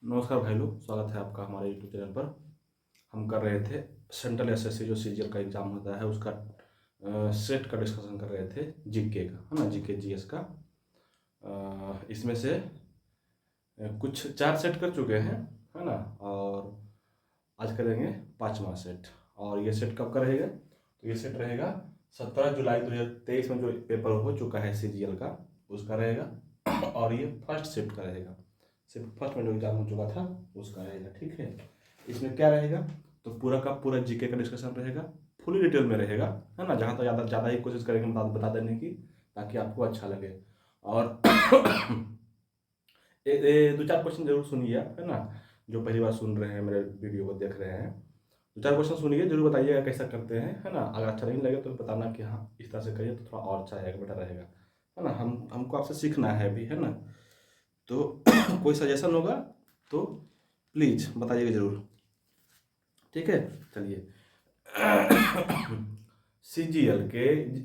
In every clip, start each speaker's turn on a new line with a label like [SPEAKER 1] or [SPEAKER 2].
[SPEAKER 1] नमस्कार भाई लोग, स्वागत है आपका हमारे यूट्यूब चैनल पर। हम कर रहे थे सेंट्रल एसएससी जो सीजीएल का एग्ज़ाम होता है उसका सेट का डिस्कशन कर रहे थे, जीके का, है ना, जीके जीएस का। इसमें से कुछ 4 सेट कर चुके हैं, है ना, और आज करेंगे 5वां सेट। और ये सेट कब का रहेगा? तो ये सेट रहेगा 17 जुलाई 2023 में जो पेपर हो चुका है सीजीएल का, उसका रहेगा। और ये फर्स्ट शिफ्ट का रहेगा, सिर्फ फर्स्ट में जो एग्जाम हो चुका था उसका रहेगा। ठीक है, इसमें क्या रहेगा? तो पूरा का पूरा जीके का डिस्कशन रहेगा, फुली डिटेल में रहेगा, है ना। जहाँ तक ज़्यादा ही कोशिश करेंगे बता देने की, ताकि आपको अच्छा लगे। और दो चार क्वेश्चन जरूर सुनिए आप, है ना, जो पहली बार सुन रहे हैं, मेरे वीडियो को देख रहे हैं। दो चार क्वेश्चन सुनिए, जरूर बताइएगा कैसा करते हैं, है ना। अगर अच्छा नहीं लगे तो बताना कि हाँ इस तरह से करिए तो थोड़ा और अच्छा रहेगा, बेटर रहेगा, है ना। हमको आपसे सीखना है भी, है ना। तो कोई सजेशन होगा तो प्लीज़ बताइएगा ज़रूर, ठीक है। चलिए, सीजीएल के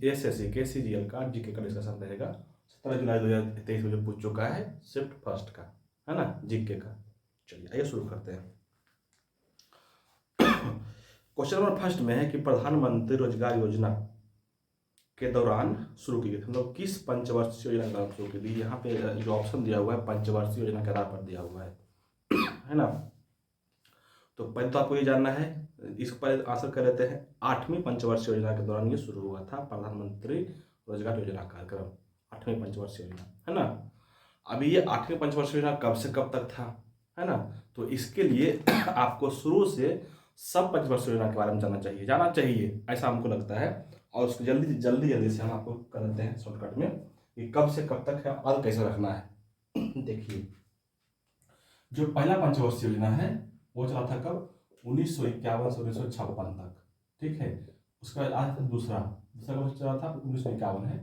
[SPEAKER 1] एसएससी के सीजीएल का जीके का डिस्कशन रहेगा 17 जुलाई 2023 में जो पूछ चुका है शिफ्ट फर्स्ट का, है ना, जीके का। चलिए आइए शुरू करते हैं। क्वेश्चन नंबर फर्स्ट में है कि प्रधानमंत्री रोजगार योजना के दौरान शुरू की गई, मतलब किस पंचवर्षीय योजना के दौरान शुरू की गई। यहाँ पे जो ऑप्शन दिया हुआ है पंचवर्षीय योजना के आधार पर दिया हुआ है ना। तो पहले तो आपको ये जानना है, इस पर आंसर कर लेते हैं। 8वीं पंचवर्षीय योजना के दौरान ये शुरू हुआ था, प्रधानमंत्री रोजगार योजना कार्यक्रम, 8वीं पंचवर्षीय योजना, है ना। अभी ये 8वीं पंचवर्षीय योजना कब से कब तक था, है ना। तो इसके लिए आपको शुरू से सब पंचवर्षीय योजना के बारे में जाना चाहिए ऐसा हमको लगता है। और उसको जल्दी जल्दी से हम आपको कर देते हैं शॉर्टकट में कि कब से कब तक है और कैसे रखना है। देखिए, जो पहला पंचवर्षीय योजना है वो चला था कब? 1951 से 1956 तक, ठीक है। उसके बाद आया था दूसरा कब चला था? 1951 है,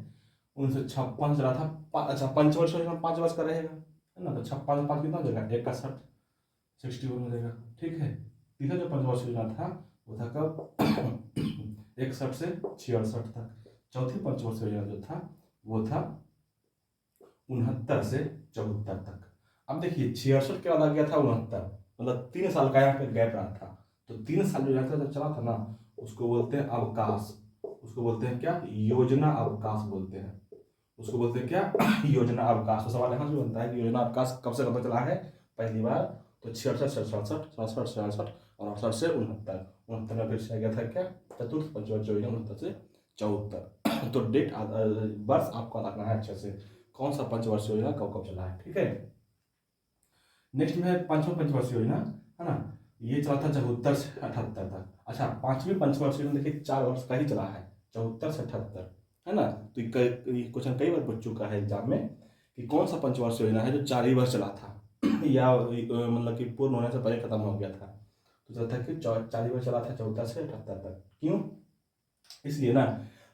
[SPEAKER 1] 1956 चला था। अच्छा, पंचवर्षीय योजना 5 वर्ष का रहेगा, है ना। तो 56 5 कितना हो जाएगा? 61, 61 हो जाएगा, ठीक है। तीसरा जो पंचवर्षीय योजना था वो था कब? 61 से 66 तक। चौथी पंचवर्षीय योजना जो था वो था 69 से 74 तक। अब देखिए, 66 के बाद आ गया था 69, मतलब 3 साल का यहाँ पे गैप रहा था। तो 3 साल जो यहाँ चला था ना, उसको बोलते हैं अवकाश। उसको बोलते हैं क्या? योजना अवकाश बोलते हैं। उसको बोलते हैं क्या? योजना अवकाश। तो सवाल यहाँ से बनता है कि योजना अवकाश कब से कब तक चला है पहली बार? तो 66 से 67, 67 से 68 और 68 से 69। 69 में फिर से आ गया था क्या? चतुर्थ पंचवर्षीय योजना, 69 से 74। तो डेट वर्ष आपको रखना है अच्छे से, कौन सा पंचवर्षीय योजना कब कब चला है, ठीक है। नेक्स्ट में है 5वां पंचवर्षीय योजना, है ना। ये चला था 74 से 78 तक। अच्छा, 5वीं पंचवर्षीय योजना देखिए 4 वर्ष का ही चला है, 74 से 78, है ना। तो ये क्वेश्चन कई बार पूछ चुका है एग्जाम में कि कौन सा पंचवर्षीय योजना है जो 4 ही वर्ष चला था या मतलब कि पूर्ण होने से पहले खत्म हो गया था। तो चला था कि 4 ही वर्ष चला था, 74 से 78 तक। क्यों? इसलिए ना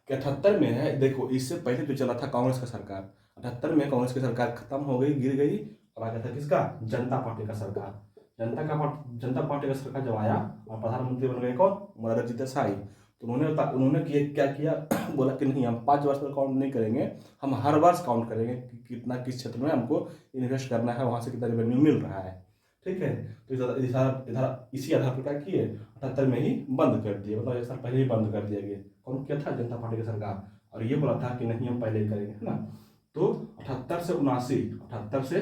[SPEAKER 1] कि 78 में है, देखो इससे पहले जो चला था कांग्रेस का सरकार, 78 में कांग्रेस की सरकार खत्म हो गई, गिर गई, और आ गया था किसका? जनता पार्टी का सरकार। जनता पार्टी का सरकार जब आया और प्रधानमंत्री बन गए कौन? मोरारजी देसाई। तो उन्होंने क्या किया? बोला कि नहीं, हम 5 वर्ष में काउंट नहीं करेंगे, हम हर वर्ष काउंट करेंगे कि कितना किस क्षेत्र में हमको इन्वेस्ट करना है, वहाँ से कितना रेवेन्यू मिल रहा है, ठीक है। तो इधर इसी आधार पर क्या किए? 78 में ही बंद कर दिए, मतलब 1 साल पहले ही बंद कर दिया गया। कौन किया था? जनता पार्टी की सरकार। और ये बोला था कि नहीं, हम पहले ही करेंगे, है ना। तो 78 से 79, 78 से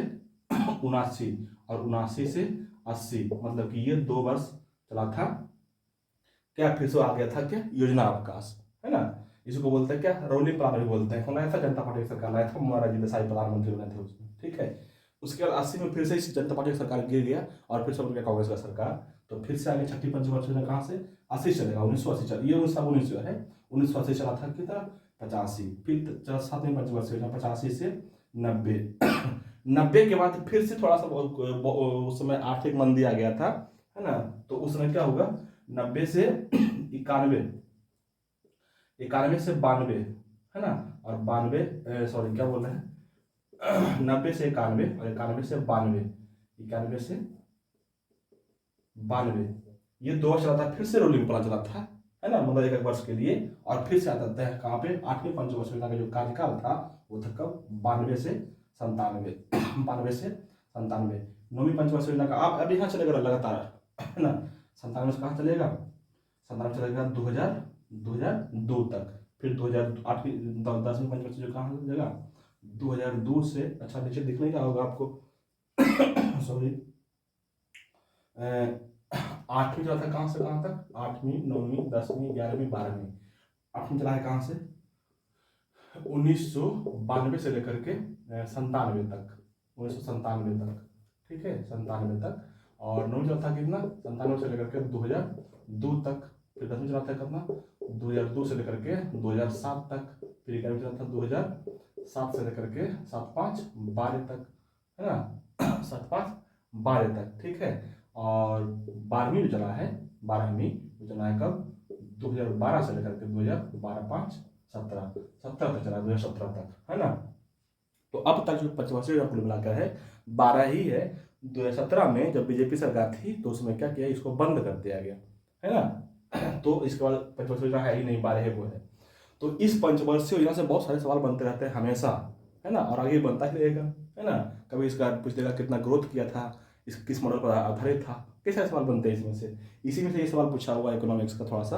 [SPEAKER 1] 79 और 79 से 80, मतलब कि ये 2 वर्ष चला था क्या। फिर से आ गया था क्या? योजना अवकाश, है ना। इसको बोलते हैं क्या? रोलिंग प्लान भी बोलते हैं। कौन आया था? जनता पार्टी की सरकार लाया था, मोरारजी देसाई प्रधानमंत्री बने थे उसमें, ठीक है। उसके बाद 80 में फिर से इस जनता पार्टी की सरकार गिर गया और फिर से बन गया कांग्रेस का सरकार। तो फिर से आगे छठी पंचवर्षीय योजना कहाँ से? 80 चलेगा, 1980 चल, ये 19 है, 1980 चला था कितना? 85। फिर 7वीं पंचवर्षीय योजना 85 से 90। 90 के बाद फिर से थोड़ा सा उस समय आर्थिक मंदी आ गया था, है ना। तो उस समय क्या होगा? 90 से 91, 91 से 92, है ना। और 92, सॉरी क्या बोल रहे हैं, 90 से 91 और 91 से 92, 91 से 92, ये 2 वर्ष चला था। फिर से रोलिंग प्लान चला था, है ना, मतलब 1 वर्ष के लिए। और फिर से आता है कहाँ पे? 8वीं पंचवर्षीय योजना का जो कार्यकाल था वो था कब? 92 से 97, 92 से 97। नौवीं पंचवर्षीय योजना का आप अब यहाँ चलेगा लगातार, है ना। 97 से कहाँ चलेगा, 97 चलेगा 2002 तक। फिर 2008 की 10वीं पंचवर्षीय जो कहाँ चलेगा 2002 से, अच्छा नीचे दिख नहीं रहा होगा आपको सॉरी, 8वीं चला था कहाँ से कहाँ तक, 8वीं 9वीं 10वीं 11वीं 12वीं। 8वीं चला है कहाँ से 1992 से लेकर के 97 तक, 1997 तक, ठीक है 97 तक। और 9वीं चला था कितना 97 से लेकर के 2002 तक। फिर 10वीं चला था कितना 2002 से लेकर के 2007 तक। फिर 11वीं चला था 2007 से लेकर के 7-5-12 तक, है ना 7-5-12 तक, ठीक है। और 12वीं जो चला है 12वीं जो चला है कब 2012 से लेकर के 2012-5-17 तक चला, 2017 तक, है ना। तो अब तक जो पंचवर्षीय योजना कुल मिलाकर है 12 ही है। 2017 में जब बीजेपी सरकार थी तो उसमें क्या किया, इसको बंद कर दिया गया, है ना। तो इसके बाद पंचवर्षीय योजना है ही नहीं, 12 है वो है। तो इस पंचवर्षीय योजना से बहुत सारे सवाल बनते रहते हैं हमेशा, है ना, और आगे बनता ही रहेगा, है ना। कभी इसका पूछ देगा कितना ग्रोथ किया था, इस किस मॉडल पर आधारित था, कैसे सवाल बनते हैं इसमें से। इसी में से ये सवाल पूछा हुआ इकोनॉमिक्स का थोड़ा सा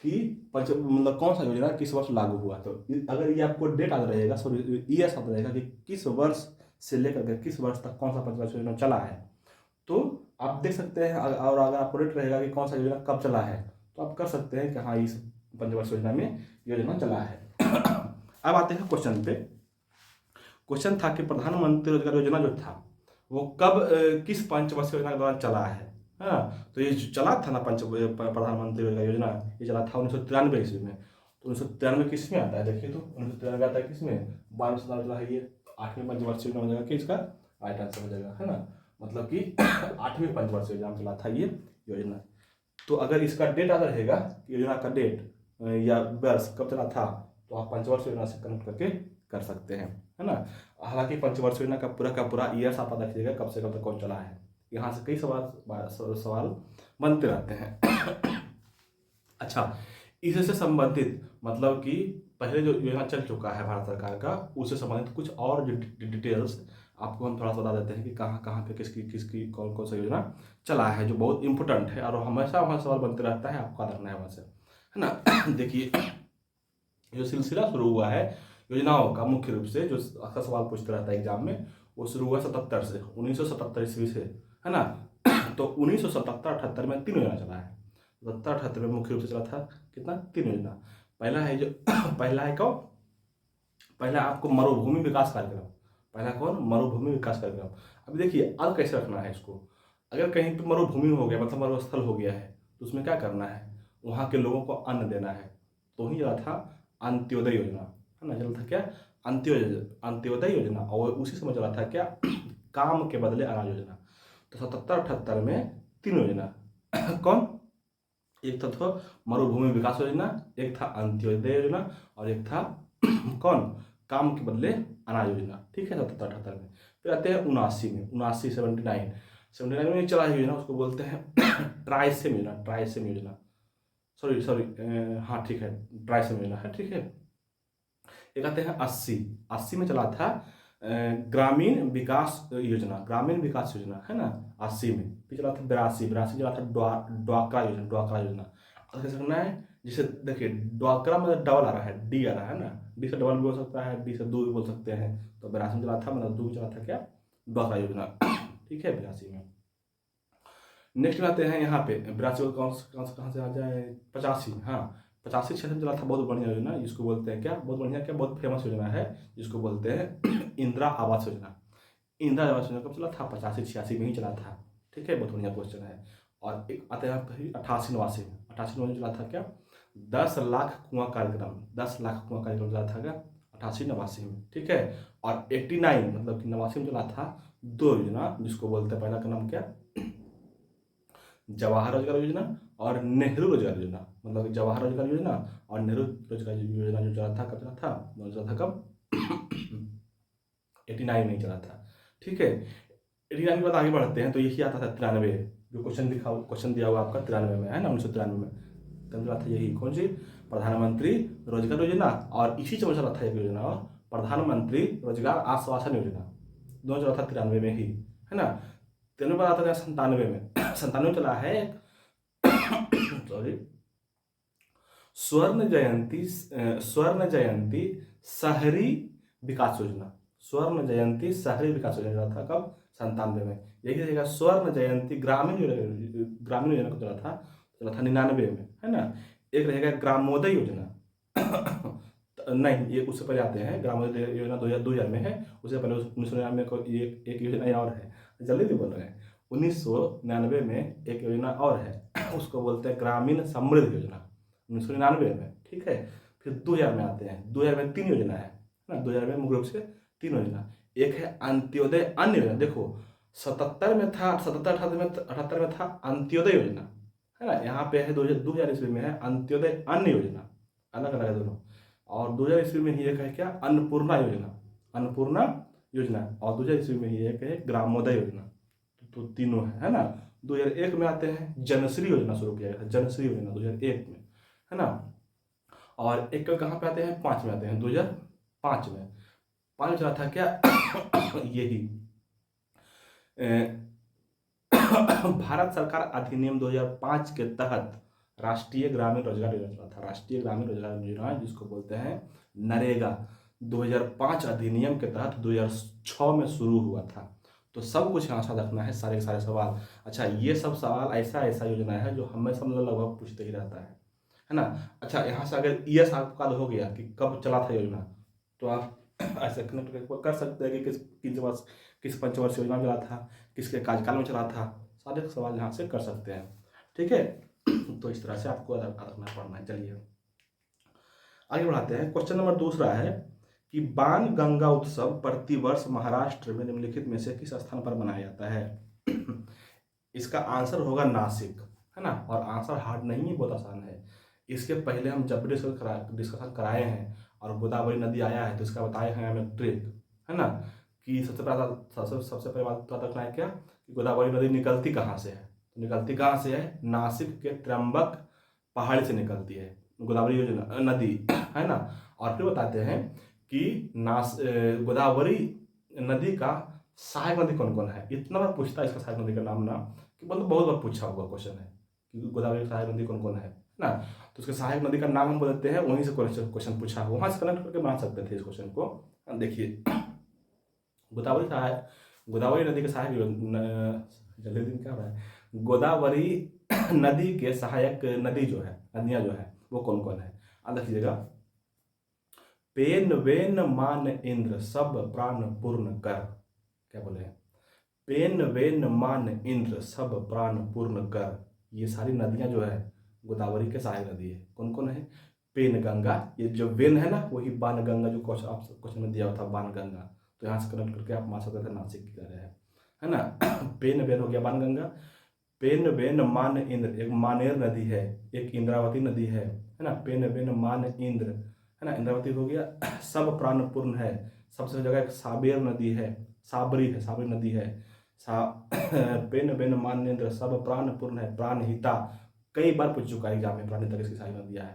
[SPEAKER 1] कि मतलब कौन सा योजना किस वर्ष लागू हुआ। तो अगर ये आपको डेट याद रहेगा, सॉरी ईयर्स याद रहेगा कि किस वर्ष से लेकर के किस वर्ष तक कौन सा पंचवर्षीय योजना चला है, तो आप देख सकते हैं। और अगर आपको डेट रहेगा कि कौन सा योजना कब चला है, तो आप कर सकते हैं कि हाँ इस पंचवर्षीय योजना में योजना चला है। अब आते हैं क्वेश्चन पे। क्वेश्चन था कि प्रधानमंत्री रोजगार योजना जो था वो कब किस पंचवर्षीय योजना के दौरान चला है, हाँ। तो ये जो चला था ना प्रधानमंत्री रोजगार योजना, ये चला था 1993 ईस्वी में। तो 1993 किस में आता है, देखिए तो 1993 आता है किस में 12 साल चला है ये। 8वीं पंचवर्षीय योजना हो जाएगा कि इसका राइट आंसर हो जाएगा, है ना। मतलब कि 8वीं पंचवर्षीय योजना चला था ये योजना। तो अगर इसका डेट याद रहेगा, योजना का डेट या वर्ष कब चला था, तो आप पंचवर्षीय योजना से कनेक्ट करके कर सकते हैं, है ना। हालांकि पंचवर्षीय योजना का पूरा ईयर्स आप रखिएगा कब से कब तक कौन चला है। यहाँ से कई सवाल बनते रहते हैं। अच्छा, इससे संबंधित मतलब कि पहले जो योजना चल चुका है भारत सरकार का, उससे संबंधित कुछ और जो डिटेल्स आपको हम थोड़ा सा बता देते हैं कि कहाँ कहाँ पे किसकी कौन कौन सा योजना चला है, जो बहुत इंपॉर्टेंट है और हमेशा वहाँ सवाल बनते रहता है, आपको रखना है वहाँ से, है ना। देखिए जो सिलसिला शुरू हुआ है योजनाओं का, मुख्य रूप से जो अक्सर सवाल पूछते रहता है एग्जाम में, वो शुरू हुआ 77 से, 1977 ईस्वी से, है ना। तो 1977-78 में 3 योजना चला है। 77-78 में मुख्य रूप से चला था कितना 3 योजना। पहला है जो पहला है कौन, पहला आपको मरुभूमि विकास कार्यक्रम। पहला कौन, मरुभूमि विकास कार्यक्रम। अब देखिए अब कैसे रखना है इसको, अगर कहीं पर मरुभूमि हो गया मतलब मरुस्थल हो गया है, तो उसमें क्या करना है, वहाँ के लोगों को अन्न देना है। तो ही चला था अंत्योदय योजना, है ना। चला था क्या अंत्योदय योजना। और उसी समय चला था क्या काम के बदले अनाज योजना। तो 77-78 में 3 योजना कौन, एक था मरुभूमि विकास योजना, एक था अंत्योदय योजना, और एक था कौन काम के बदले अनाज योजना, ठीक है 77-78 में। फिर आते हैं 79 में चला है योजना, उसको बोलते हैं ट्राइसेम योजना, सॉरी हाँ ठीक है ट्राइसेम योजना है, ठीक है। एक आते हैं 80 में चला था ग्रामीण विकास योजना, है ना 80 में। फिर चला था 82 चला था ड्वाक्रा योजना। कैसे करना है, जिसे देखिए ड्वाक्रा मतलब डबल आ रहा है, डी आ रहा है ना, डी से डबल भी बोल सकता है, डी से 2 भी बोल सकते हैं। तो 82 में चला था मतलब 2 चला था क्या ड्वाक्रा योजना, ठीक है 82 में। नेक्स्ट आते हैं यहाँ पे 82 कहाँ से आ जाए 85, हाँ 85-86 में चला था बहुत बढ़िया योजना, जिसको बोलते हैं क्या बहुत फेमस योजना है, जिसको बोलते हैं इंदिरा आवास योजना। इंदिरा आवास योजना कब चला था 85-86 में ही चला था, ठीक है बहुत बढ़िया क्वेश्चन है। और एक आते हैं 88-89 में चला था क्या 10 लाख कुआं कार्यक्रम चला था क्या 88-89 में, ठीक है। और 89 मतलब कि 89 में चला था 2 योजना, जिसको बोलते हैं पहला का नाम क्या जवाहर रोजगार योजना और नेहरू रोजगार योजना। मतलब जवाहर रोजगार योजना और नेहरू रोजगार योजना जो चला था कब चला था कब 89 में चला था, ठीक है। 89 के बाद आगे बढ़ते हैं तो यही आता था 93, जो क्वेश्चन दिया हुआ आपका 93 में है ना 1993 में तब चला था यही कौन सी प्रधानमंत्री रोजगार योजना। और इसी चला था एक योजना और प्रधानमंत्री रोजगार आश्वासन योजना, दोनों चला था 93 में ही, है ना। तेरहवीं बार आता है 97 में 97 चला है सॉरी, स्वर्ण जयंती शहरी विकास योजना। स्वर्ण जयंती शहरी विकास योजना चला था कब? 97 में। यही रहेगा स्वर्ण जयंती ग्रामीण योजना को चला था 99 में, है ना। एक रहेगा ग्रामोदय योजना नहीं, ये उससे पहले आते हैं। ग्रामोदय योजना 2000 में है। उससे पहले 1999 को एक योजना और है, जल्दी नहीं बोल रहे हैं। 1999 में एक योजना और है उसको बोलते हैं ग्रामीण समृद्धि योजना, 1999 में, ठीक है। फिर 2000 में आते हैं। 2000 में 3 योजना है ना। 2000 में मुख्य रूप से 3 योजना। एक है अंत्योदय अन्न योजना। देखो 77 में था, 78 में था अंत्योदय योजना, है ना। यहाँ पे है 2000 ईस्वी में है अंत्योदय अन्न योजना, अलग अलग है दोनों। और 2000 ईस्वी में ही एक है क्या? अन्नपूर्णा योजना। और 2000 ईस्वी में ही एक है ग्रामोदय योजना। तो तीनों है ना। 2001 में आते हैं जनश्री योजना शुरू किया गया था, जनश्री योजना 2001 में, है ना। और एक कहाँ पे आते हैं? 5 में आते हैं, 2005 में। 5 में चला था क्या यही भारत सरकार अधिनियम 2005 के तहत राष्ट्रीय ग्रामीण रोजगार योजना चला था। राष्ट्रीय ग्रामीण रोजगार योजना जिसको बोलते हैं नरेगा, 2005 अधिनियम के तहत 2006 में शुरू हुआ था। तो सब कुछ यहाँ से रखना है, सारे के सारे सवाल। अच्छा, ये सब सवाल ऐसा योजना है जो हमेशा लगभग पूछते ही रहता है ना। अच्छा, यहाँ से अगर ईएस आपका हो गया कि कब चला था योजना, तो आप ऐसे कनेक्ट कर सकते हैं कि किस पंचवर्षीय योजना में चला था, किसके कार्यकाल में चला था। सारे सवाल यहाँ से कर सकते हैं, ठीक है। तो इस तरह से आपको रखना पड़ना है। चलिए आगे बढ़ाते हैं। क्वेश्चन नंबर दूसरा है कि बाण गंगा उत्सव प्रतिवर्ष महाराष्ट्र में निम्नलिखित में से किस स्थान पर मनाया जाता है? इसका आंसर होगा नासिक, है ना। और आंसर हार्ड नहीं है, बहुत आसान है। इसके पहले हम जब डिस्कशन कराए हैं और गोदावरी नदी आया है तो इसका बताए हैं हमें ट्रिक, है ना, कि सबसे पहले बात पता रखना है क्या कि गोदावरी नदी निकलती कहाँ से है। तो निकलती कहाँ से है? नासिक के त्र्यंबक पहाड़ी से निकलती है गोदावरी योजना नदी, है ना। और फिर बताते हैं कि गोदावरी नदी का सहायक नदी कौन कौन है। इतना बार पूछता है इसका सहायक नदी का नाम ना, कि मतलब बहुत बार पूछा हुआ क्वेश्चन है कि गोदावरी की सहायक नदी कौन कौन है ना। तो उसके सहायक नदी का नाम हम बोलते हैं, वहीं से क्वेश्चन पूछा हुआ, वहाँ से कनेक्ट करके बना सकते थे इस क्वेश्चन को। देखिए गोदावरी नदी के सहायक जल्दी दिन क्या हो रहा है, गोदावरी नदी के सहायक नदी जो है, नदियाँ जो है वो कौन कौन है। अब देखिएगा, पेन वेन मान इंद्र सब प्राण पूर्ण कर। क्या बोले? पेन वेन मान इंद्र सब प्राण पूर्ण कर। ये सारी नदियां जो है गोदावरी के सहायक नदी है। कौन कौन है? पेन गंगा, ये जो वेन है ना वही बाण गंगा, जो क्वेश्चन में दिया हुआ था बाण गंगा। तो यहाँ से कनेक्ट करके आप मान सकते थे नासिक की तरह है ना। पेन वेन हो गया बाण गंगा। पेन वेन मान इंद्र एक मानेर नदी है, एक इंद्रावती नदी है ना। पेन वेन मान इंद्र, है ना, इंद्रावती हो गया। सब प्राण पूर्ण है, सबसे जगह एक साबेर नदी है, साबरी नदी है। पेन वेन मान इंद्र सब प्राण पूर्ण है, प्राणहिता कई बार पूछ चुका है एग्जाम में, प्राणहिता किसकी सारी नदियाँ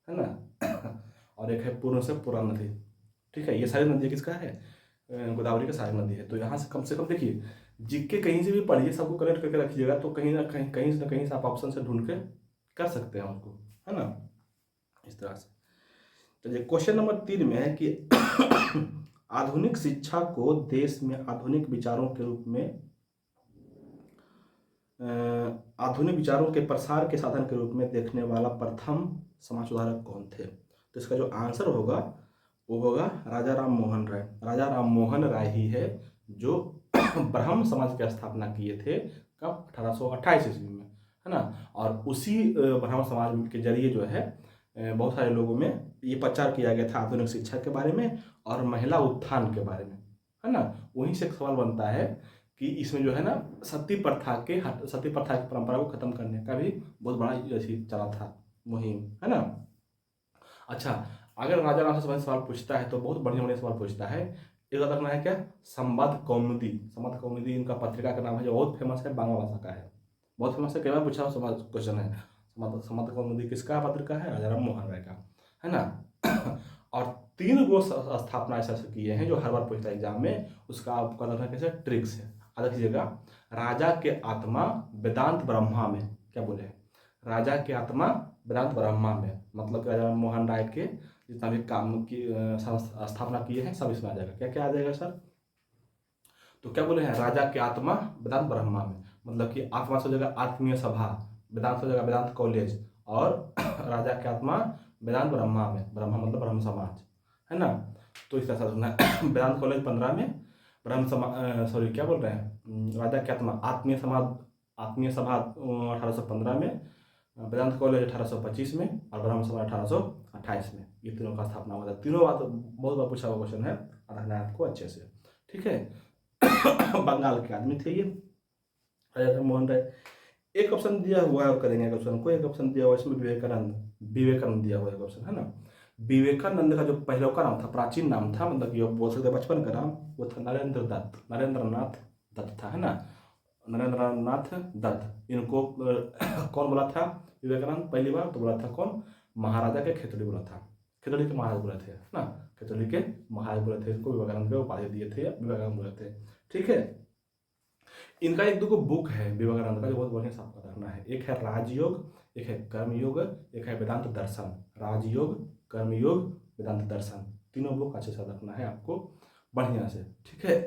[SPEAKER 1] है ना। और एक है पूर्ण से पूरा नदी, ठीक है। ये सारी नदी किसका है? गोदावरी का सहायक नदी है। तो यहाँ से कम देखिए, जीके कहीं से भी पढ़िए, सबको कनेक्ट करके रखिएगा, तो कहीं ना कहीं से आप ऑप्शन से ढूंढ के कर सकते हैं उसको, है ना, इस तरह से। चलिए क्वेश्चन नंबर 3 में है कि आधुनिक शिक्षा को देश में आधुनिक विचारों के प्रसार के साधन के रूप में देखने वाला प्रथम समाज सुधारक कौन थे? तो इसका जो आंसर होगा वो होगा राजा राम मोहन राय। राजा राम मोहन राय ही है जो ब्रह्म समाज की स्थापना किए थे कब? 1828 ईस्वी में, है ना। और उसी ब्रह्म समाज के जरिए जो है बहुत सारे लोगों में ये प्रचार किया गया था आधुनिक शिक्षा के बारे में और महिला उत्थान के बारे में, है ना। वहीं से एक सवाल बनता है कि इसमें जो है ना सती प्रथा की परंपरा को खत्म करने का भी बहुत बड़ा चला था मुहिम, है ना। अच्छा, अगर राजा राम से सवाल पूछता है तो बहुत बढ़िया सवाल पूछता है। एक बात रखना है क्या? संवाद कौमुदी इनका पत्रिका का नाम है, जो बहुत फेमस है, बांग्ला भाषा का है, बहुत फेमस है। कई बार पूछा सवाल क्वेश्चन है। संवाद कौमुदी किसका पत्रिका है? राजा राम मोहन राय का, है ना। और 3 गो स्थापना ऐसे किए हैं जो हर बार पूछता है एग्जाम में, उसका आपका लगना कैसे ट्रिक्स है। याद रखिएगा, राजा के आत्मा वेदांत ब्रह्मा में, क्या बोले, राजा के आत्मा वेदांत ब्रह्मा में, मतलब कि राजा मोहन राय के जितना भी काम की स्थापना किए हैं सब इसमें आ जाएगा। क्या क्या आ जाएगा सर? तो क्या बोले हैं, राजा की आत्मा वेदांत ब्रह्मा में, मतलब कि आत्मा से हो जाएगा आत्मीय सभा, वेदांत हो जाएगा वेदांत कॉलेज, और राजा की आत्मा वेदांत ब्रह्मा में, ब्रह्मा मतलब ब्रह्म समाज, है ना। तो इस तरह से सुनना वेदांत कॉलेज 15 में, ब्रह्म समाज, सॉरी क्या बोल रहे हैं, राजा की आत्मा आत्मीय समाज, आत्मीय सभा 1815 में, वेदांत कॉलेज 1825 में, और ब्रह्म समाज 1828 में। ये तीनों का स्थापना हुआ था। तीनों बात बहुत बार पूछा हुआ क्वेश्चन है, रखना है आपको अच्छे से, ठीक है। बंगाल के आदमी थे ये राजा मोहन राय। एक ऑप्शन दिया हुआ है और करेंगे क्वेश्चन को, एक ऑप्शन दिया हुआ है इसमें विवेकानंद, विवेकानंद दिया हुआ है ऑप्शन, है ना। विवेकानंद का जो पहले का नाम था, प्राचीन नाम था, मतलब कि बोल सकते बचपन का नाम, वो था नरेंद्र दत्त, नरेंद्र नाथ दत्त था, है ना, नरेंद्र नाथ दत्त। इनको कौन बोला था विवेकानंद पहली बार? तो बोला था कौन? महाराजा के खेतड़ी बोला था, खेतड़ी के महाराज बोले थे, है ना, खेतड़ी के महाराज बोले थे इनको, विवेकानंद के उपाधि दिए थे, विवेकानंद बोले थे, ठीक है। इनका एक दो बुक है विवेकानंद का जो बहुत बढ़िया से आपको रखना है। एक है राजयोग, एक है कर्मयोग, एक है वेदांत दर्शन। राजयोग, कर्मयोग, वेदांत दर्शन, तीनों बुक अच्छे से रखना है आपको बढ़िया से, ठीक है।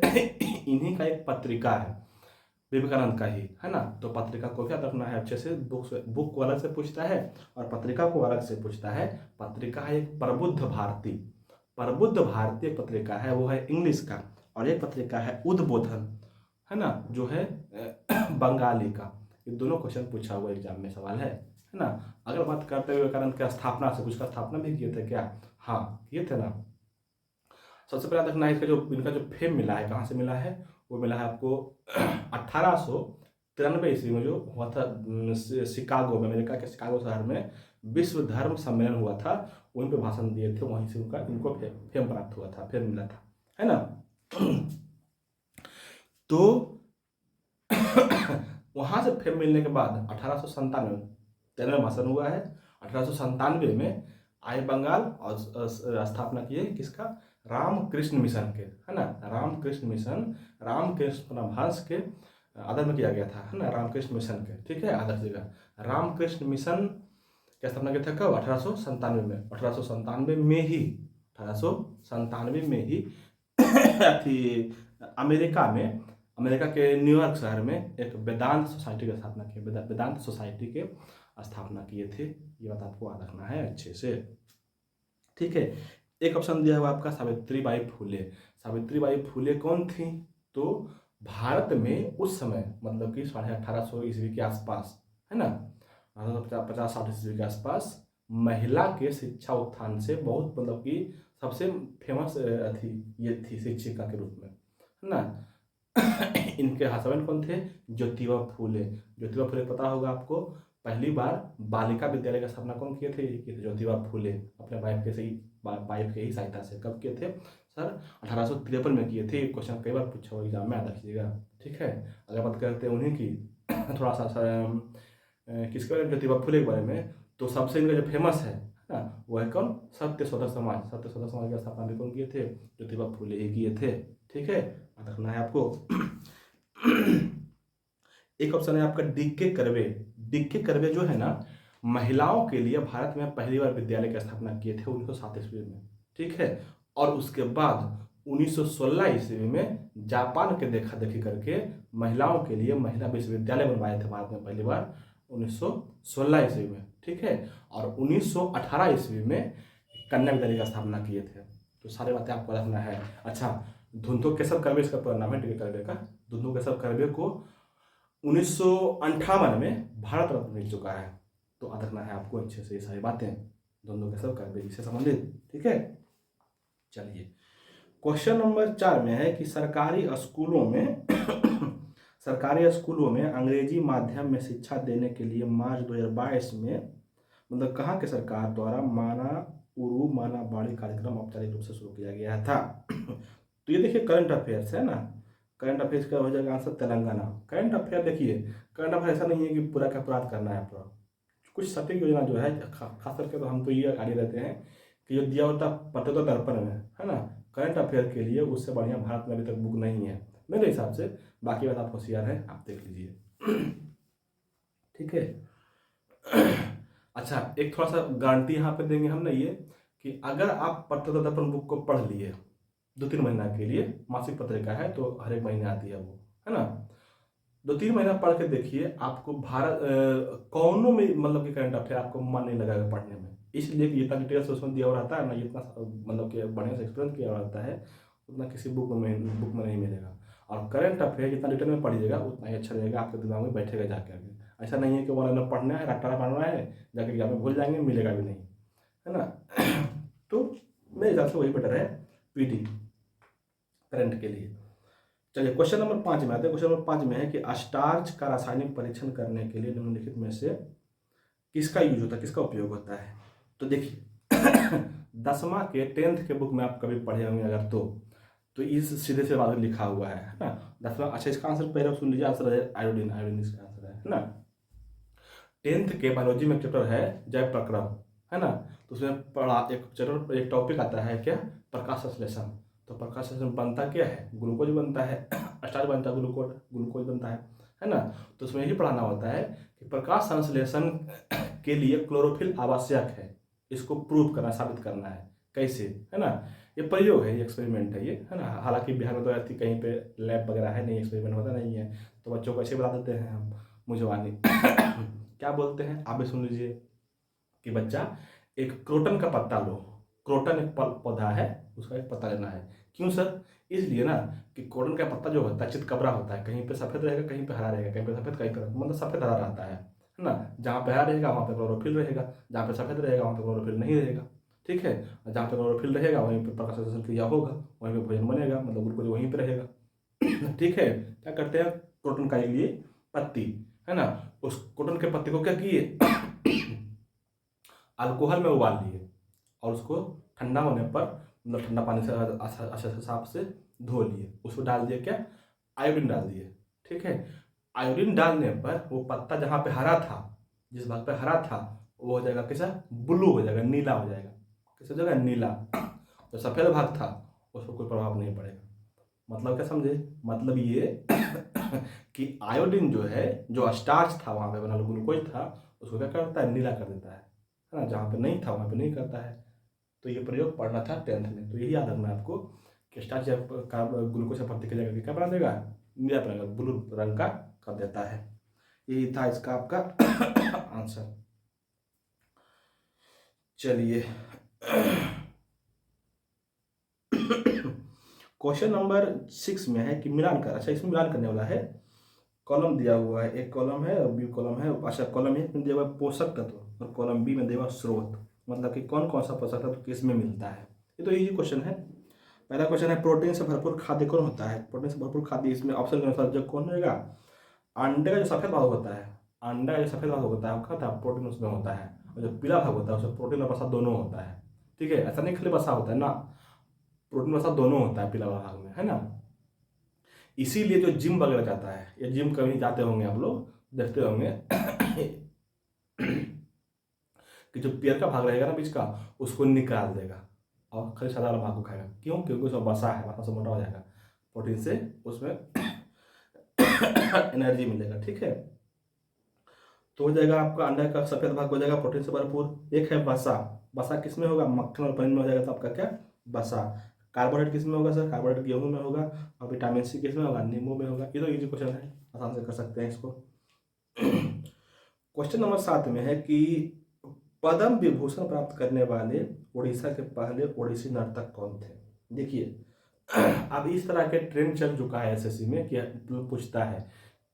[SPEAKER 1] इन्हीं का एक पत्रिका है विवेकानंद का ही, है ना। तो पत्रिका को क्या रखना है अच्छे से, बुक को अलग से पूछता है और पत्रिका को अलग से पूछता है। पत्रिका है एक प्रबुद्ध भारती, प्रबुद्ध भारती एक पत्रिका है, वो है इंग्लिश का, और एक पत्रिका है उद्बोधन, है ना, जो है बंगाली का। ये दोनों क्वेश्चन पूछा हुआ एग्जाम में सवाल है ना। अगर बात करते हुए विवेकानंद की स्थापना से, कुछ का स्थापना भी किए थे क्या? हाँ किए थे ना। सबसे पहले देखना है इसका जो इनका जो फेम मिला है, कहाँ से मिला है, वो मिला है आपको 1893 ईस्वी में जो हुआ था शिकागो में, अमेरिका के शिकागो शहर में विश्व धर्म सम्मेलन हुआ था, वहीं पे भाषण दिए थे, वहीं से उनका इनको फेम प्राप्त हुआ था, फेम मिला था, है ना। तो वहां से फेम मिलने के बाद 1897 भाषण हुआ है, 1897 में आए बंगाल और स्थापना किए किसका, रामकृष्ण मिशन के, है ना, रामकृष्ण मिशन, रामकृष्ण परमहंस के आदर में किया गया था, है ना, रामकृष्ण मिशन के, ठीक है, आदर जगह रामकृष्ण मिशन की स्थापना किया था कब? 1897 में, 1897 में ही, 1897 में ही थी अमेरिका में, अमेरिका के न्यूयॉर्क शहर में एक वेदांत सोसाइटी की स्थापना की, वेदांत सोसाइटी के स्थापना किए थे। ये बात आपको याद रखना है अच्छे से, ठीक है। एक ऑप्शन दिया हुआ आपका सावित्रीबाई फुले। सावित्रीबाई फुले कौन थी? तो भारत में उस समय, मतलब कि 1850 ईस्वी के आसपास, है ना, 1850-60 ईस्वी के आसपास, महिला के शिक्षा उत्थान से बहुत, मतलब कि सबसे फेमस थी, ये थी शिक्षिका के रूप में, है ना। इनके हस्बैंड कौन थे? ज्योतिबा फूले। ज्योतिबा फूले पता होगा आपको, पहली बार बालिका विद्यालय का स्थापना कौन किए थे? ज्योतिबा फूले, अपने वाइफ के ही सहायता से। कब किए थे सर? 1853 में किए थे। क्वेश्चन कई बार पूछा हुआ एग्जाम में, याद रखिएगा, ठीक है। अगर बात करते हैं उन्हीं की थोड़ा सा किसके बारे में, ज्योतिबा फूले के बारे में, तो सबसे इनका जो फेमस है ना, वो है कौन? सत्य शोधक समाज। सत्य शोधक समाज की स्थापना भी कौन किए थे? ज्योतिबा फूले ही किए थे, ठीक है, याद रखना है आपको। एक ऑप्शन है आपका डीके कर्वे। डीके कर्वे जो है ना, महिलाओं के लिए भारत में पहली बार विद्यालय की स्थापना किए थे 1907 ईस्वी में, ठीक है। और उसके बाद 1916 ईस्वी में जापान के देखा देखी करके महिलाओं के लिए महिला विश्वविद्यालय बनवाए थे भारत में पहली बार 1916 ईस्वी में, ठीक है। और 1918 ईस्वी में कन्या विद्यालय की स्थापना किए थे। तो सारी बातें आपको रखना है। अच्छा, धुंधु केशव कर्वे इसका पूरा नाम है, डीके कर्वे का। धुंधु केशव कर्वे को 1958 में भारत रत्न मिल चुका है। तो याद रखना है आपको अच्छे से ये सारी बातें, धुंधु केशव कर्वे जी से संबंधित, ठीक है। चलिए, क्वेश्चन नंबर 4 में है कि सरकारी स्कूलों में सरकारी स्कूलों में अंग्रेजी माध्यम में शिक्षा देने के लिए मार्च 2022 में, मतलब कहाँ के सरकार द्वारा माना उरू माना बाड़ी कार्यक्रम औपचारिक रूप से शुरू किया गया था। तो ये देखिए करंट अफेयर्स है ना, करंट अफेयर्स का हो जाएगा आंसर तेलंगाना। करंट अफेयर देखिए, करंट अफेयर ऐसा नहीं है कि पूरा का पूरा करना है पूरा, कुछ सटीक योजना जो है खास करके, तो हम तो ये आगे रहते हैं कि जो दिया होता प्रत्योत्तर दर्पण में, है ना, करंट अफेयर के लिए उससे बढ़िया भारत में अभी तक बुक नहीं है मेरे हिसाब से। बाकी बात आप होशियार हैं, आप देख लीजिए। ठीक है। अच्छा, एक थोड़ा सा गारंटी यहाँ पे देंगे हम ना, ये कि अगर आप पत्र दर्पण बुक को पढ़ लिए 2-3 महीना के लिए, मासिक पत्रिका है तो हर एक महीने आती है वो, है ना, 2-3 महीना पढ़ के देखिए, आपको भारत कौनों में मतलब कि करंट अफेयर आपको मन नहीं लगेगा पढ़ने में, इसलिए कि जितना डिटेल्स उसमें दिया हुआ रहता है ना, जितना मतलब कि बढ़िया से एक्सप्लेन किया हुआ रहता है, उतना किसी बुक में नहीं मिलेगा। और करंट अफेयर जितना डिटेल में पढ़िएगा उतना ही अच्छा रहेगा, आपके दिमाग में बैठेगा जाके आगे। ऐसा नहीं है कि वो लाइन पढ़ना है, रट्टा पढ़ना है, जाके एग्जाम में भूल जाएंगे, मिलेगा भी नहीं, है ना। तो मेरे हिसाब से वही बेटर है, पीटी करंट के लिए। चलिए क्वेश्चन नंबर 5 में आते हैं। क्वेश्चन नंबर 5 में है कि स्टार्च का रासायनिक परीक्षण करने के लिए निम्नलिखित में से किसका यूज होता है, किसका उपयोग होता है। तो देखिए 10वां के 10th के बुक में आप कभी पढ़े होंगे अगर तो इस सीधे से बात लिखा हुआ है ना 10वां। अच्छा, इसका आंसर पहले सुन लीजिए, आंसर है आयोडीन, आयोडीन इसका आंसर है ना। 10th के बायोलॉजी में चैप्टर है जैव प्रक्रम, है ना, तो उसमें पढ़ा एक चैप्टर, एक टॉपिक आता है क्या, प्रकाश संश्लेषण। तो प्रकाश संश्लेषण बनता क्या है, ग्लूकोज बनता है, स्टार्च बनता है, ग्लूकोज बनता है ना। तो उसमें यही पढ़ाना होता है कि प्रकाश संश्लेषण के लिए क्लोरोफिल आवश्यक है, इसको प्रूव करना, साबित करना है कैसे, है ना। ये प्रयोग है, ये एक्सपेरिमेंट है ये, है ना। हालांकि बिहार में तो ऐसी कहीं पे लैब वगैरह है नहीं, एक्सपेरिमेंट होता नहीं है, तो बच्चों को ऐसे बता देते हैं हम मुझवानी। क्या बोलते हैं आप भी सुन लीजिए कि बच्चा एक क्रोटन का पत्ता लो, क्रोटन एक पौधा है, उसका एक पत्ता लेना है। क्यों सर, इसलिए ना कि क्रोटन का पत्ता जो होता है चितकबरा होता है, कहीं पे सफेद रहेगा, कहीं पे हरा रहेगा, कहीं पे सफेद, कहीं पे मतलब सफेद हरा रहता है ना। जहाँ पे हरा रहेगा वहाँ पे क्लोरोफिल रहेगा, जहाँ पे सफेद रहेगा वहाँ पे क्लोरोफिल नहीं रहेगा। ठीक है, और जहाँ पे क्लोरोफिल रहेगा वहीं पे प्रकाश संश्लेषण क्रिया होगा, वहीं पे भोजन बनेगा, मतलब ग्लूकोज वहीं पे रहेगा। ठीक है, क्या करते हैं क्रोटन का लिए पत्ती, है ना, उस क्रोटन के पत्ते को क्या किए, अल्कोहल में उबाल लिए और उसको ठंडा होने पर, मतलब ठंडा पानी से अच्छे से साफ से धो लिए, उसको डाल दिया क्या, आयोडीन डाल दिए। ठीक है, आयोडीन डालने पर वो पत्ता जहाँ पे हरा था, जिस भाग पे हरा था, वो हो जाएगा कैसा, ब्लू हो जाएगा, नीला हो जाएगा। कैसा हो जाएगा, नीला। जो सफ़ेद भाग था उस पर कोई प्रभाव नहीं पड़ेगा। मतलब क्या समझे, मतलब ये कि आयोडीन जो है, जो स्टार्च था वहाँ पे बना, ग्लूकोज था, उसको क्या करता है, नीला कर देता है ना। जहाँ पे नहीं था वहाँ पे नहीं करता है। तो ये प्रयोग पढ़ना था 10th में, तो यही याद रखना है आपको कि स्टार्च का ग्लूकोज पत्ती की जगह क्या बना देगा, नीला बनेगा, ब्लू रंग का कर देता है। यही था इसका आपका आंसर। चलिए क्वेश्चन नंबर 6 में है कि मिलान कर, अच्छा इसमें मिलान करने वाला है, कॉलम दिया हुआ है, एक कॉलम है और बी कॉलम है। अच्छा, कॉलम ए में दिया हुआ पोषक तत्व और कॉलम बी में दिया हुआ स्रोत, मतलब कि कौन कौन सा पोषक तत्व किस में मिलता है। ये तो इजी क्वेश्चन है। पहला क्वेश्चन है प्रोटीन से भरपूर खाद्य कौन होता है, प्रोटीन से भरपूर खाद्य, इसमें ऑप्शन के अनुसार जो कौन रहेगा, अंडे का जो सफेद भाग होता है, अंडे का जो सफेद भाग होता है वो खाता है, प्रोटीन उसमें होता है, और जो पीला भाग होता है उसमें प्रोटीन और वसा दोनों होता है। ठीक है, ऐसा नहीं खाली वसा होता है ना, प्रोटीन वसा दोनों होता है पीला भाग में, है ना। इसीलिए जो जिम वगैरह जाता है, या जिम कभी जाते होंगे आप लोग, देखते होंगे कि जो पेड़ का भाग रहेगा ना बीच का, उसको निकाल देगा और खाली सादा वाला भाग को खाएगा। क्यों, क्योंकि उसमें वसा है, वसा से मोटा हो जाएगा, प्रोटीन से उसमें एनर्जी मिलेगा। ठीक है, तो हो जाएगा आपका अंडा का सफेद भाग हो जाएगा प्रोटीन से भरपूर। एक है वसा, वसा किस में होगा, मक्खन और पनीर में हो जाएगा, तो आपका क्या, वसा। कार्बोहाइड्रेट किस में होगा सर, कार्बोहाइड्रेट गेहूं में होगा, और विटामिन सी किस में होगा, नींबू में होगा। ये तो इजी क्वेश्चन है, आसान से कर सकते हैं इसको। क्वेश्चन नंबर 7 में है कि पद्म विभूषण प्राप्त करने वाले उड़ीसा के पहले ओडिसी नर्तक कौन थे। देखिए अब इस तरह के ट्रेंड चल चुका है एसएससी में कि पूछता है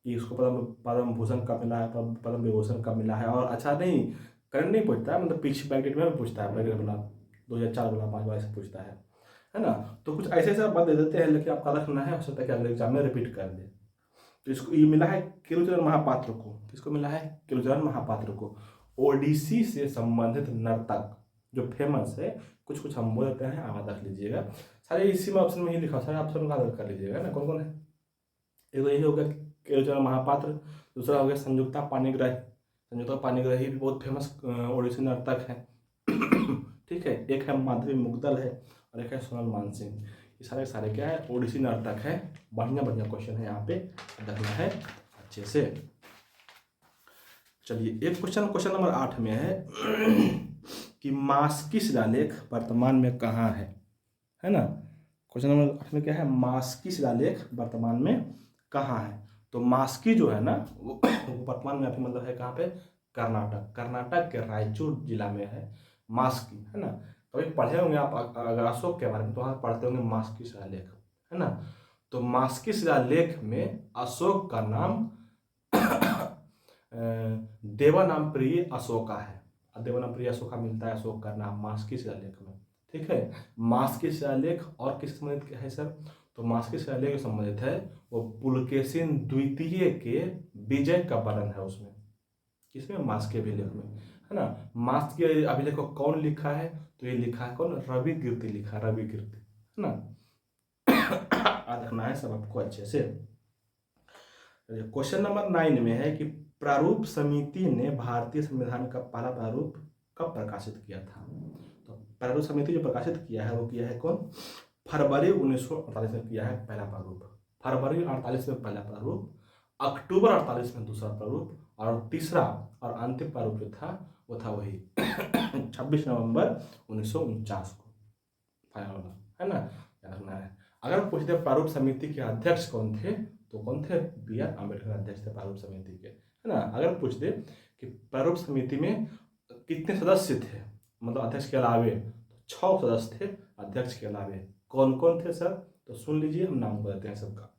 [SPEAKER 1] कि उसको पद्म पद्म भूषण कब मिला है, पद्म विभूषण कब मिला है। और अच्छा नहीं, करंट नहीं पूछता है, मतलब पीछे बैकेट में पूछता है, बैकेट वाला 2004 वाला 5 वाला ऐसे पूछता है ना। तो कुछ ऐसे ऐसे बात दे देते हैं, लेकिन आपका रखना है, हो सकता है कि अगले एग्जाम में रिपीट कर दे। तो इसको ये मिला है किरुचरण महापात्र को, किसको मिला है, किरुचरण महापात्र को, ओडिसी से संबंधित नर्तक जो फेमस है। कुछ कुछ हम बोल देते हैं, आप रख लीजिएगा, सारे इसी में ऑप्शन में ही लिखा, सारे ऑप्शन का कर लीजिएगा ना, कौन कौन है। एक तो यही हो गया किरुचरण महापात्र, दूसरा हो गया संयुक्ता पाणिग्राही, संयुक्ता पाणिग्राही भी बहुत फेमस ओडिसी नर्तक है। ठीक है, एक है माधवी मुग्दल है, और एक है सोनल मानसिंह। ये सारे सारे क्या है, ओडिसी नर्तक है। बढ़िया बढ़िया क्वेश्चन है यहाँ पे, देखना है अच्छे से। चलिए एक क्वेश्चन नंबर 8 में है कि मास्की शिलालेख वर्तमान में कहाँ है ना। क्वेश्चन नंबर 8 में क्या है, मास्की शिलालेख वर्तमान में कहाँ है। तो मास्की जो है ना वो वर्तमान में आपको मतलब है कहाँ पे, कर्नाटक के रायचूर जिला में है मास्की, है ना। कभी पढ़े होंगे आप अगर अशोक के बारे में, तो वहाँ पढ़ते होंगे मास्की शिलालेख, है ना। तो मास्की शिलालेख में अशोक का नाम देवानाम प्रिय अशोका है। देवानाम प्रिय अशोका मिलता है अशोक का नाम मास्की शिलालेख में, ठीक है। मास्की शिलालेख और किस संबंधित है सर, तो मास्की शिलालेख जो संबंधित है वो पुलकेशिन द्वितीय के विजय का वर्णन है उसमें, किसमें, मास्की अभिलेख में, है ना। मास्की अभिलेख को कौन लिखा है, तो ये लिखा है कौन, रवि कीर्ति लिखा, रवि कीर्ति, है ना। देखना है सब आपको अच्छे से। क्वेश्चन नंबर 9 में है कि प्रारूप समिति ने भारतीय संविधान का पहला प्रारूप कब प्रकाशित किया था। तो प्रारूप समिति जो प्रकाशित किया है वो किया है कौन, फरवरी 1948 में किया है पहला प्रारूप। फरवरी 48 में पहला प्रारूप, अक्टूबर 48 में दूसरा प्रारूप, और तीसरा और अंतिम प्रारूप जो था वो था वही 26 नवंबर 1949 को फाइनल वाला, है ना, याद रखना है। अगर पूछते प्रारूप समिति के अध्यक्ष कौन थे, तो कौन थे, B.R. अम्बेडकर अध्यक्ष थे प्रारूप समिति के, है ना। अगर पूछ दे कि प्रारूप समिति में कितने सदस्य थे, मतलब अध्यक्ष के अलावे, तो 6 सदस्य थे अध्यक्ष के अलावे। कौन कौन थे सर, तो सुन लीजिए, हम नाम बताते हैं सबका।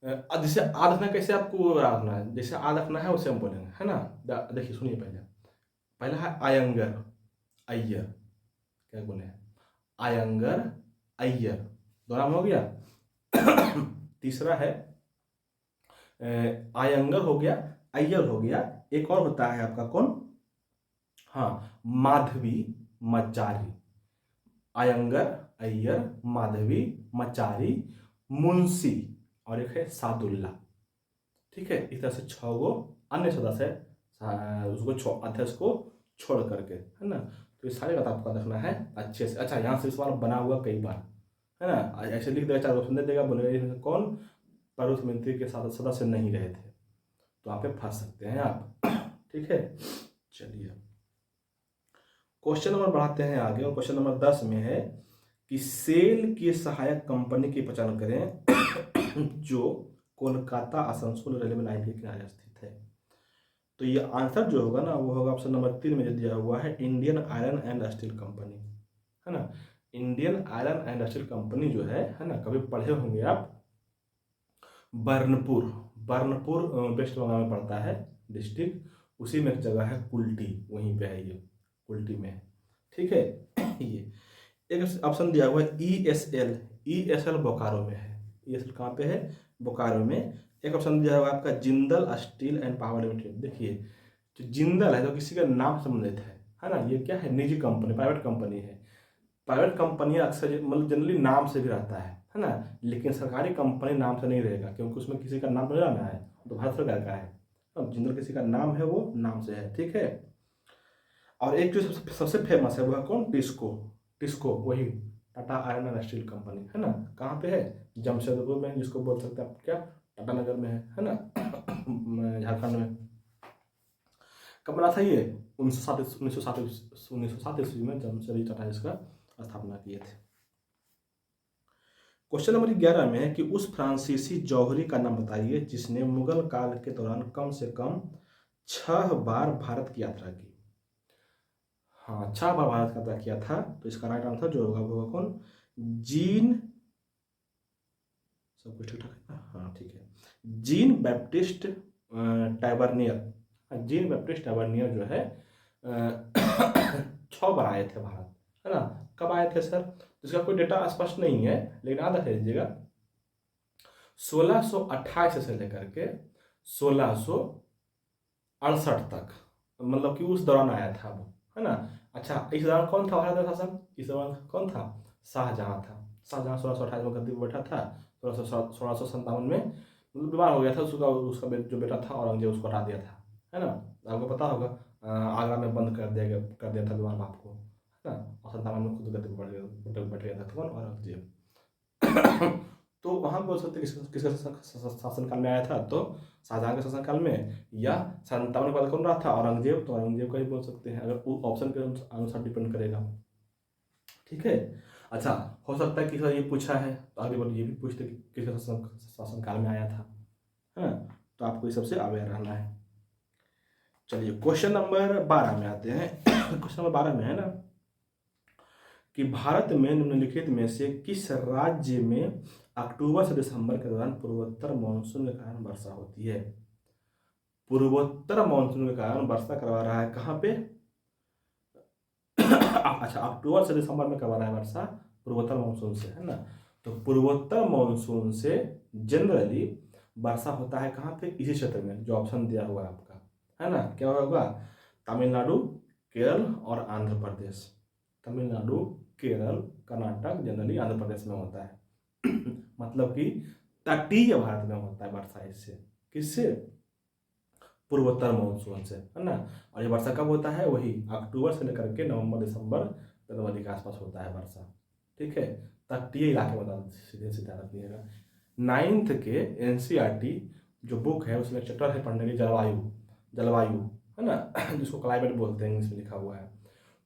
[SPEAKER 1] जैसे याद रखना, कैसे आपको याद रखना है, जैसे याद रखना है उसे हम बोलेंगे, है ना। देखिए सुनिए, पहला है अयंगर अय्यर, क्या बोले, अयंगर अय्यर, दो नाम हो गया। तीसरा है अयंगर हो गया, अय्यर हो गया, एक और होता है आपका कौन, हाँ, माधवी मचारी। अयंगर अय्यर, माधवी मचारी, मुंशी, और एक है सादुल्ला, ठीक है। इस तरह से 6 गो अन्य सदस्य है उसको अध्यक्ष को छोड़ करके, है ना। तो ये सारे बात आपको देखना है अच्छे से। अच्छा, यहाँ से सवाल बना हुआ कई बार, है ना, ऐसे लिख देगा, 4 ऑप्शन दे देगा, बोलेगा कौन प्रारूप समिति के साथ सदस्य नहीं रहे थे, तो यहाँ पे फंस सकते हैं आप, ठीक है। चलिए क्वेश्चन नंबर बढ़ाते हैं आगे, और क्वेश्चन नंबर 10 में है कि सेल की सहायक कंपनी की पहचान करें जो कोलकाता आसनसोल रेलवे लाइन के किनारे स्थित है। तो ये आंसर जो होगा ना वो होगा ऑप्शन नंबर 3 में जो दिया हुआ है, Indian iron and steel company, है ना। Indian iron and steel company जो है ना, कभी पढ़े होंगे आप, बर्नपुर वेस्ट बंगाल में पड़ता है डिस्ट्रिक्ट, उसी में एक जगह है कुल्टी, वहीं पे है ये, कुल्टी में है, ठीक है। ये एक ऑप्शन दिया हुआ है ESL बोकारो में है, ESL कहाँ पे है, बोकारो में। एक ऑप्शन दिया हुआ है आपका Jindal steel and power limited. देखिए जो जिंदल है तो किसी का नाम संबंधित है ना, ये क्या है, निजी कंपनी, प्राइवेट कंपनी है। प्राइवेट कंपनी अक्सर मतलब जनरली नाम से भी रहता है ना, लेकिन सरकारी कंपनी नाम से नहीं रहेगा, क्योंकि उसमें किसी का नाम नहीं रहना है, तो भारत सरकार का है। अब जिंदल किसी का नाम है, वो नाम से है, ठीक है। और एक जो सबसे फेमस है वो है कौन, टिस्को, वही Tata iron and steel company, है ना। कहाँ पे है, जमशेदपुर में, जिसको बोल सकते हैं आप क्या, टाटा नगर में है ना, झारखंड में। कब बना था ये, 1907 ईस्वी में जमशेदजी टाटा इसका स्थापना किए थे। क्वेश्चन नंबर 11 में है कि उस फ्रांसीसी जौहरी का नाम बताइए जिसने मुगल काल के दौरान कम से कम 6 बार भारत की यात्रा की। हाँ, 6 बार भारत की यात्रा किया था, तो इसका राइट आंसर जो होगा वो होगा कौन, जीन, सब कुछ ठीक ठाक है, हाँ ठीक है, जीन बैप्टिस्ट टैवर्नियर जो है 6 बार आए थे भारत, है ना। कब आए थे सर, तो इसका कोई डेटा स्पष्ट नहीं है, लेकिन याद रख लीजिएगा 1628 से लेकर के 1668 तक, मतलब कि उस दौरान आया था वो, है ना। अच्छा, इस दौरान कौन था भारत में शासक, इस दौरान कौन था, शाहजहां था। शाहजहां 1628 में गद्दी पर बैठा था, 1657 में मतलब बीमार हो गया था, उसका जो बेटा था औरंगजेब उसको हटा दिया था, है ना। आपको पता होगा आगरा में बंद कर दिया था बीमार बाप को, है ना। और 57 में खुद गद्दी पर बैठ गया था कौन, औरंगजेब। तो वहाँ बोल सकते हैं किसका शासनकाल में आया था, तो शाहजहां के शासनकाल में, या 57 के बाद कौन रहा था, औरंगजेब, तो औरंगजेब का ही बोल सकते हैं, अगर ऑप्शन के अनुसार डिपेंड करेगा। ठीक है। अच्छा, हो सकता है कि सर ये पूछा है तो अगली बार ये भी पूछते कि किसका शासनकाल में आया था, है ना, तो आपको ये सबसे अवेयर रहना है। चलिए क्वेश्चन नंबर 12 में आते हैं। क्वेश्चन नंबर 12 में है ना कि भारत में निम्नलिखित में से किस राज्य में अक्टूबर से दिसंबर के दौरान पूर्वोत्तर मानसून के कारण वर्षा होती है। पूर्वोत्तर मानसून के कारण वर्षा करवा रहा है कहाँ पे, अच्छा अक्टूबर से दिसंबर में करवा रहा है वर्षा पूर्वोत्तर मानसून से, है ना। तो पूर्वोत्तर मानसून से जनरली वर्षा होता है कहाँ पे, इसी क्षेत्र में जो ऑप्शन दिया हुआ है आपका, है ना। क्या होगा, तमिलनाडु, केरल और आंध्र प्रदेश। तमिलनाडु, केरल, कर्नाटक, जनरली आंध्र प्रदेश में होता है। मतलब कि तटीय भारत में होता है वर्षा, इससे किससे, पूर्वोत्तर मानसून से, है ना। और ये वर्षा कब होता है, वही अक्टूबर से लेकर के नवंबर दिसंबर जनवरी के आसपास होता है वर्षा। ठीक है, तटीय इलाके में सीधे सीधे रखिएगा। 9th के एनसीईआरटी जो बुक है उसमें चैप्टर है पढ़ने की जलवायु, है ना, जिसको क्लाइमेट बोलते हैं, इंग्लिश में लिखा हुआ है।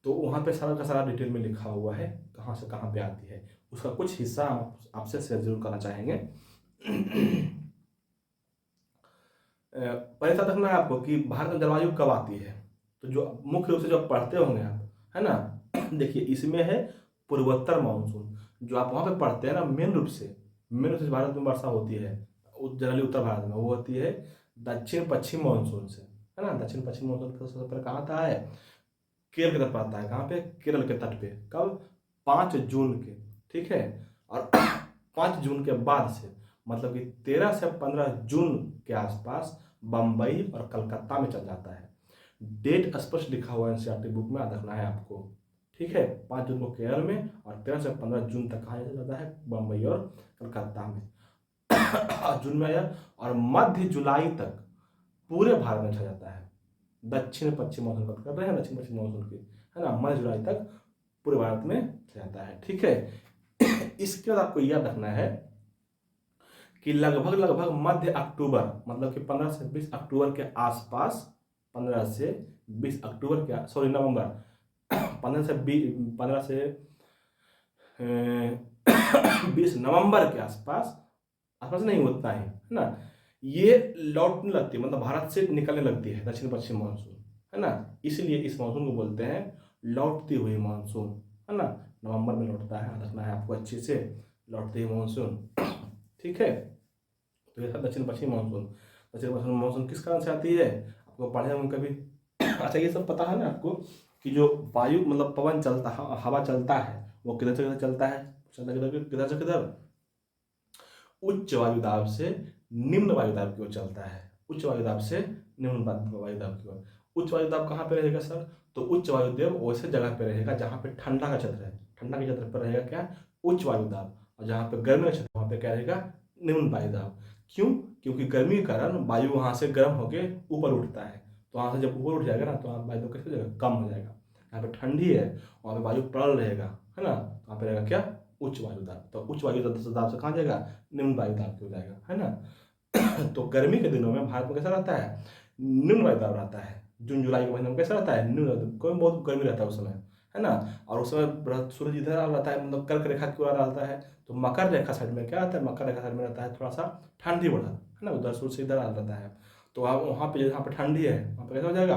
[SPEAKER 1] तो वहाँ पे सारा का सारा डिटेल में लिखा हुआ है कहाँ से कहाँ पे आती है, उसका कुछ हिस्सा हम आपसे शेयर जरूर करना चाहेंगे। पहले याद रखना है आपको कि भारत में जलवायु कब आती है, तो जो मुख्य रूप से जो आप पढ़ते होंगे आप, है ना, देखिए इसमें है पूर्वोत्तर मानसून, जो आप वहाँ पे पढ़ते हैं ना, मेन रूप से भारत में वर्षा होती है जनरली उत्तर भारत में, वो होती है दक्षिण पश्चिम मानसून से, है ना। दक्षिण पश्चिम मानसून सबसे पहले कहाँ आता है, केरल की तरफ आता है, कहाँ पे, केरल के तट पे, कब, 5 जून के, ठीक है। और 5 जून के बाद से मतलब कि 13 से 15 जून के आसपास बम्बई और कलकत्ता में चल जाता है। डेट स्पष्ट लिखा हुआ है एनसीईआरटी बुक में, याद रखना है आपको। ठीक है, 5 जून को केरल में और 13 से 15 जून तक कहाँ चल जाता है, बम्बई और कलकत्ता में। जून में आया और मध्य जुलाई तक पूरे भारत में छा जाता है। दक्षिण पश्चिम मानसून बात कर रहे हैं, दक्षिण पश्चिम मानसून की, है ना, मध्य जुलाई तक पूरे भारत में छा जाता है। ठीक है। इसके बाद आपको याद रखना है कि लगभग मध्य अक्टूबर, मतलब कि 15 से 20 अक्टूबर के आसपास, 15 से 20 अक्टूबर के, सॉरी नवंबर, 15 से 20 नवंबर के आसपास, आसपास नहीं होता है ना, ये लौटने लगती है, मतलब भारत से निकलने लगती है दक्षिण पश्चिम मानसून, है ना। इसलिए इस मानसून को बोलते हैं लौटती हुई मानसून, है ना। नवंबर में लौटता है, रखना है आपको अच्छे से, लौटती हुई मानसून। ठीक है, तो ये था दक्षिण पश्चिम मानसून। दक्षिण पश्चिम मानसून किस कारण से आती है, आपको पढ़े होंगे कभी। अच्छा, ये सब पता है ना आपको कि जो वायु मतलब पवन चलता है, हवा चलता है, वो किधर से किधर चलता है, किधर से किधर, उच्च वायुदाब से निम्न वायुदाब की ओर चलता है। उच्च वायुदाब से निम्न वायुदाब की ओर। उच्च वायुदाब कहाँ पे रहेगा सर, तो उच्च वायुदाब वैसे जगह पे रहेगा जहाँ पे ठंडा का क्षेत्र है। ठंडा के क्षेत्र पर रहेगा क्या, उच्च वायुदाब, और जहाँ पे गर्मी का क्षेत्र वहाँ पे क्या रहेगा, निम्न वायुदाब। क्यों, क्योंकि गर्मी के कारण वायु वहाँ से गर्म होकर ऊपर उठता है, तो वहाँ से जब ऊपर उठ जाएगा ना, तो वहाँ वायुदाब कैसे हो जाएगा, कम हो जाएगा। यहाँ पे ठंडी है, वहाँ पे वायु प्रबल रहेगा, है ना, वहाँ पे रहेगा क्या, उच्च वायुदाब। तो उच्च वायुदाब से कहाँ जाएगा, निम्न वायुदाब की हो जाएगा, है ना। तो गर्मी के दिनों में भारत में कैसा रहता है, निम्न वायुदाब रहता है। जून जुलाई के महीने में कैसा रहता है, निम्न वायुदाब, कोई बहुत गर्मी रहता है उस समय, है ना। और उस समय सूरज इधर रहता है, मतलब कर्क रेखा की ओर रहता है, तो मकर रेखा साइड में क्या रहता है, मकर रेखा साइड में रहता है थोड़ा सा ठंडी बढ़ा, है ना, उधर सूरज से इधर रहता है। तो आप वहाँ पे जहाँ पे ठंडी है वहाँ पे कैसा हो जाएगा,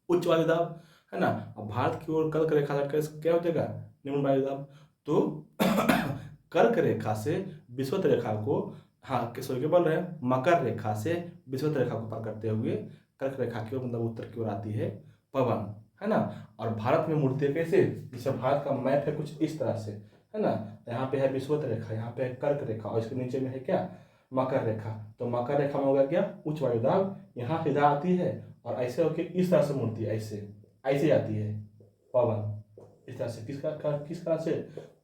[SPEAKER 1] उच्च वायुदाब, है ना। अब भारत की ओर कर्क रेखा साइड क्या हो जाएगा, निम्न वायुदाब। तो कर्क रेखा से विषुवत रेखा को, हाँ सॉरी क्या बोल रहे हैं, मकर रेखा से विषुवत रेखा को पार करते हुए कर्क रेखा की ओर मतलब उत्तर की ओर आती है पवन, है ना। और भारत में मुड़ती है कैसे, जैसे भारत का मैप है कुछ इस तरह से, है ना। यहाँ पे है विषुवत रेखा, यहाँ पे है कर्क रेखा, और इसके नीचे में है क्या, मकर रेखा। तो मकर रेखा में होगा क्या, उच्च वायुदाब, यहाँ सीधा आती है और ऐसे होके इस तरह से मुड़ती है, ऐसे ऐसे आती है पवन, इस तरह से, किस तरह से,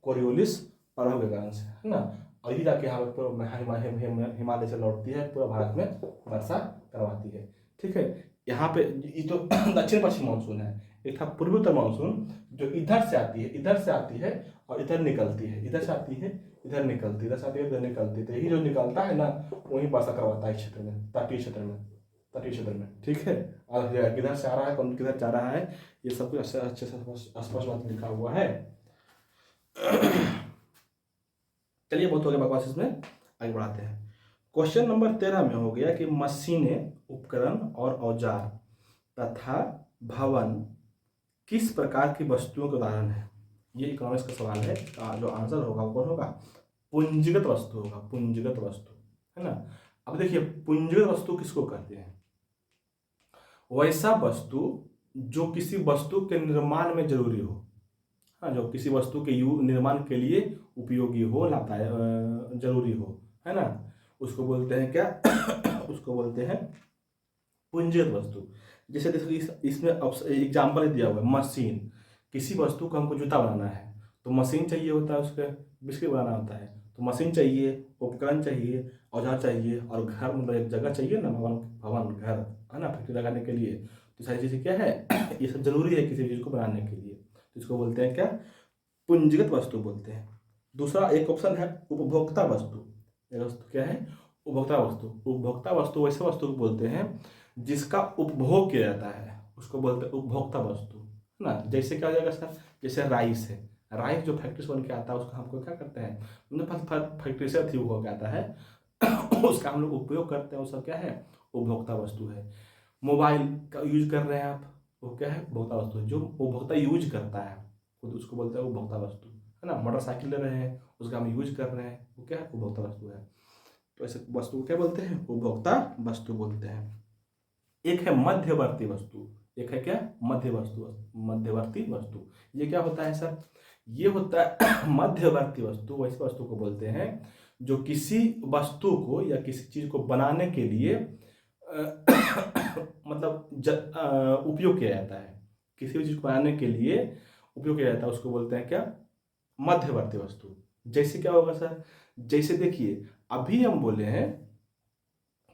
[SPEAKER 1] कोरियोलिस पर्व के कारण से, है ना। और ये जाके यहाँ पर हिमालय से लौटती है, पूरा भारत में वर्षा करवाती है। ठीक है, यहाँ पे ये तो दक्षिण पश्चिम मानसून है। एक था पूर्वी उत्तर मानसून जो इधर से आती है, इधर से आती है और इधर निकलती है, इधर से आती है इधर निकलती है, इधर से आती है इधर निकलती है। तो यही जो निकलता है ना वही वर्षा करवाता है इस क्षेत्र में, तटीय क्षेत्र में, तटीय क्षेत्र में। ठीक है, और किधर से आ रहा है, कौन किधर जा रहा है, ये सब कुछ अच्छे से स्पष्ट बात लिखा हुआ है। चलिए बहुत हो गया बकवास, इसमें आगे बढ़ाते हैं। क्वेश्चन नंबर 13 में हो गया कि मशीनें, उपकरण और औजार तथा भवन किस प्रकार की वस्तुओं के उदाहरण है। ये इकोनॉमिक्स का सवाल है, जो आंसर होगा वो कौन होगा, पूंजीगत वस्तु होगा, पूंजीगत वस्तु, है ना। अब देखिए पूंजीगत वस्तु किसको कहते हैं, वैसा वस्तु जो किसी वस्तु के निर्माण में जरूरी हो, हाँ, जो किसी वस्तु के निर्माण के लिए उपयोगी हो, लाभदायक जरूरी हो, है ना, उसको बोलते हैं क्या उसको बोलते हैं पूंजीगत वस्तु। जैसे देखो इसमें एग्जाम्पल दिया हुआ है, मशीन, किसी वस्तु को हमको जूता बनाना है तो मशीन चाहिए होता है, उसके बिस्किट बनाना होता है तो मशीन चाहिए, उपकरण चाहिए, औजार चाहिए, और घर मतलब एक जगह चाहिए ना, भवन घर, है ना, फैक्ट्री लगाने के लिए। तो सारी चीज़ें क्या है ये सब जरूरी है किसी चीज़ को बनाने के लिए, तो इसको बोलते हैं क्या, पूंजीगत वस्तु बोलते हैं। दूसरा एक ऑप्शन है उपभोक्ता वस्तु। ये वस्तु क्या है, उपभोक्ता वस्तु। उपभोक्ता वस्तु वैसे वस्तु को बोलते हैं जिसका उपभोग किया जाता है, उसको बोलते हैं उपभोक्ता वस्तु, है ना। जैसे क्या हो जाएगा सर, जैसे राइस है, राइस जो फैक्ट्री से बन के आता है उसका हमको क्या करते हैं, मतलब फैक्ट्री से अथी होकर आता है उसका हम लोग उपयोग करते हैं, वो सब क्या है, उपभोक्ता वस्तु है। मोबाइल का यूज कर रहे हैं आप, वो क्या है, उपभोक्ता वस्तु है, जो उपभोक्ता यूज करता है खुद उसको बोलते हैं उपभोक्ता वस्तु, है ना। मोटरसाइकिल ले रहे हैं उसका हम यूज कर रहे हैं, वो क्या है, उपभोक्ता वस्तु है। तो ऐसे वस्तु को क्या बोलते हैं, उपभोक्ता वस्तु बोलते हैं। एक है मध्यवर्ती वस्तु, एक है क्या, मध्यवर्ती वस्तु। ये क्या होता है सर, ये होता है मध्यवर्ती वस्तु वैसे वस्तु को बोलते हैं जो किसी वस्तु को या किसी चीज को बनाने के लिए मतलब उपयोग किया जाता है, किसी भी चीज को बनाने के लिए उपयोग किया जाता है, उसको बोलते हैं क्या, मध्यवर्ती वस्तु। जैसे क्या होगा सर, जैसे देखिए अभी हम बोले हैं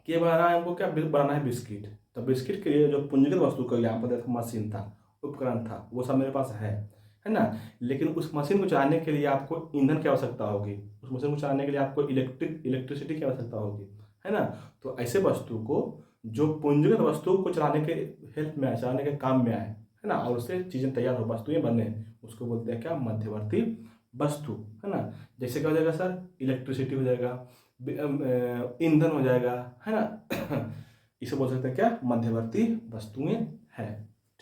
[SPEAKER 1] कि बनाना है हमको, क्या बनाना है, बिस्किट। तो बिस्किट के लिए जो पूंजीगत वस्तु का यहाँ पर मशीन था, उपकरण था, वो सब मेरे पास है ना। लेकिन उस मशीन को चलाने के लिए आपको ईंधन की आवश्यकता होगी, उस मशीन को चलाने के लिए आपको इलेक्ट्रिसिटी की आवश्यकता होगी, है ना। तो ऐसे वस्तु को जो पूंजीगत वस्तु को चलाने के हेल्प में आए, चलाने के काम में आए, है ना, और उससे चीज़ें तैयार हो, वस्तुएं बने, उसको बोलते हैं क्या, मध्यवर्ती वस्तु, है ना। जैसे क्या हो जाएगा सर, इलेक्ट्रिसिटी हो जाएगा, ईंधन हो जाएगा, है ना इसे बोल सकते हैं क्या, मध्यवर्ती वस्तुएं हैं।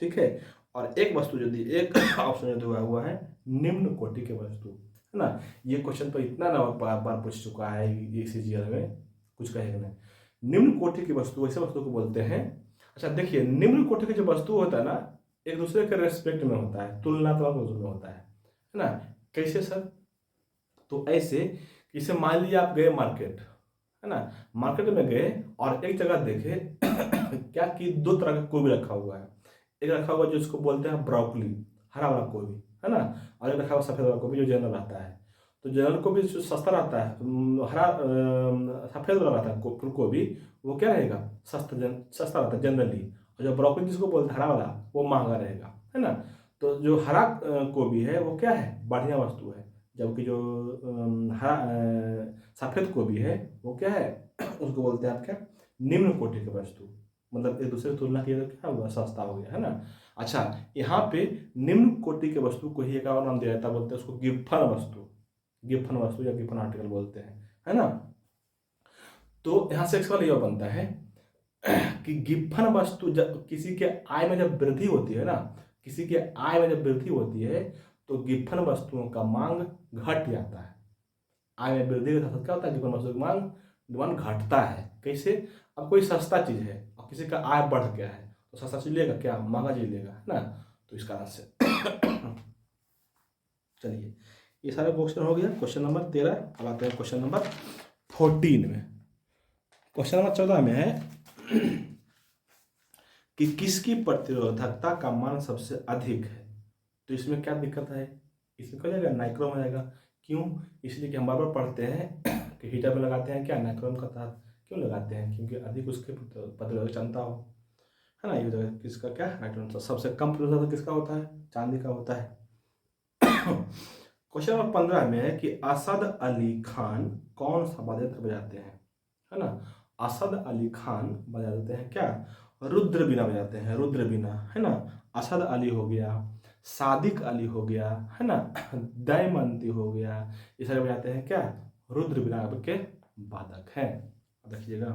[SPEAKER 1] ठीक है, और एक वस्तु यदि एक ऑप्शन जो दिया हुआ है निम्न कोटि के वस्तु, है ना। ये क्वेश्चन तो इतना ना बार पूछ चुका है ये सीजीएल में, कुछ कहेगा नहीं। निम्न कोटि की वस्तु ऐसे वस्तु को बोलते हैं। अच्छा देखिए, निम्न कोटि की जो वस्तु होता है ना, एक दूसरे के रेस्पेक्ट में होता है, तुलनात्मक रूप में होता है ना। कैसे सर, तो ऐसे जैसे मान लीजिए आप गए मार्केट, है ना, मार्केट में गए और एक जगह देखे क्या कि दो तरह का गोभी रखा हुआ है। एक रखा हुआ जिसको बोलते हैं ब्रोकली, हरा वाला गोभी, है ना, और एक रखा हुआ सफेद वाला गोभी जो जनरल रहता है। तो जनरल गोभी जो सस्ता रहता है, हरा सफेद वाला रहता है फूल गोभी, वो क्या रहेगा, सस्ता रहता है जनरली। और जो ब्रोकली जिसको बोलते हैं हरा वाला, वो महंगा रहेगा, है ना। तो जो हरा गोभी है वो क्या है, बढ़िया वस्तु है, जबकि जो हरा सफेद गोभी है वो क्या है उसको बोलते हैं आप क्या, निम्न कोटि की वस्तु। मतलब एक दूसरे की तुलना किया तो क्या हुआ, सस्ता हो गया, है ना। अच्छा, यहाँ पे निम्न कोटि के वस्तु को ही एक और नाम दिया जाता है, बोलते हैं उसको गिब्बन वस्तु, गिब्बन वस्तु या गिब्बन आर्टिकल बोलते हैं, है ना। तो यहाँ से एक सवाल यह बनता है कि गिब्बन वस्तु जब किसी के आय में जब वृद्धि होती है ना, किसी के आय में जब वृद्धि होती है तो गिब्बन वस्तुओं का मांग घट जाता है। आय में वृद्धि के साथ क्या होता है, गिब्बन वस्तुओं की मांग घटता है। कैसे, अब कोई सस्ता चीज है और किसी का आय बढ़ गया है तो सस्ता चीज लेगा क्या, महंगा चीज लेगा, है ना। तो इस कारण से चलिए ये सारा क्वेश्चन हो गया, क्वेश्चन नंबर 13। अब आते हैं क्वेश्चन नंबर 14 में। क्वेश्चन नंबर 14 में है कि किसकी प्रतिरोधकता का मान सबसे अधिक है। तो इसमें क्या दिक्कत है, इसमें क्या जाएगा, नाइक्रोम आ जाएगा। क्यों, इसलिए कि हम बार बार पढ़ते हैं कि हीटर में लगाते हैं क्या, नाइक्रोम का तार क्यों लगाते हैं, क्योंकि अधिक उसके प्रतिरोधक क्षमता हो, है ना। ये हो जाएगा किसका क्या, राइट आंसर। सबसे कम प्रदूषण किसका होता है, चांदी का होता है। क्वेश्चन नंबर 15 में है कि असद अली खान कौन सा वाद्य यंत्र बजाते हैं, है ना। असद अली खान बजाते हैं क्या, रुद्र बीना बजाते हैं, रुद्र बीना, है ना। असद अली हो गया, सादिक अली हो गया, है ना, दयमंती हो गया, ये सारे बजाते हैं क्या, रुद्र बीना के वादक हैं। देखिएगा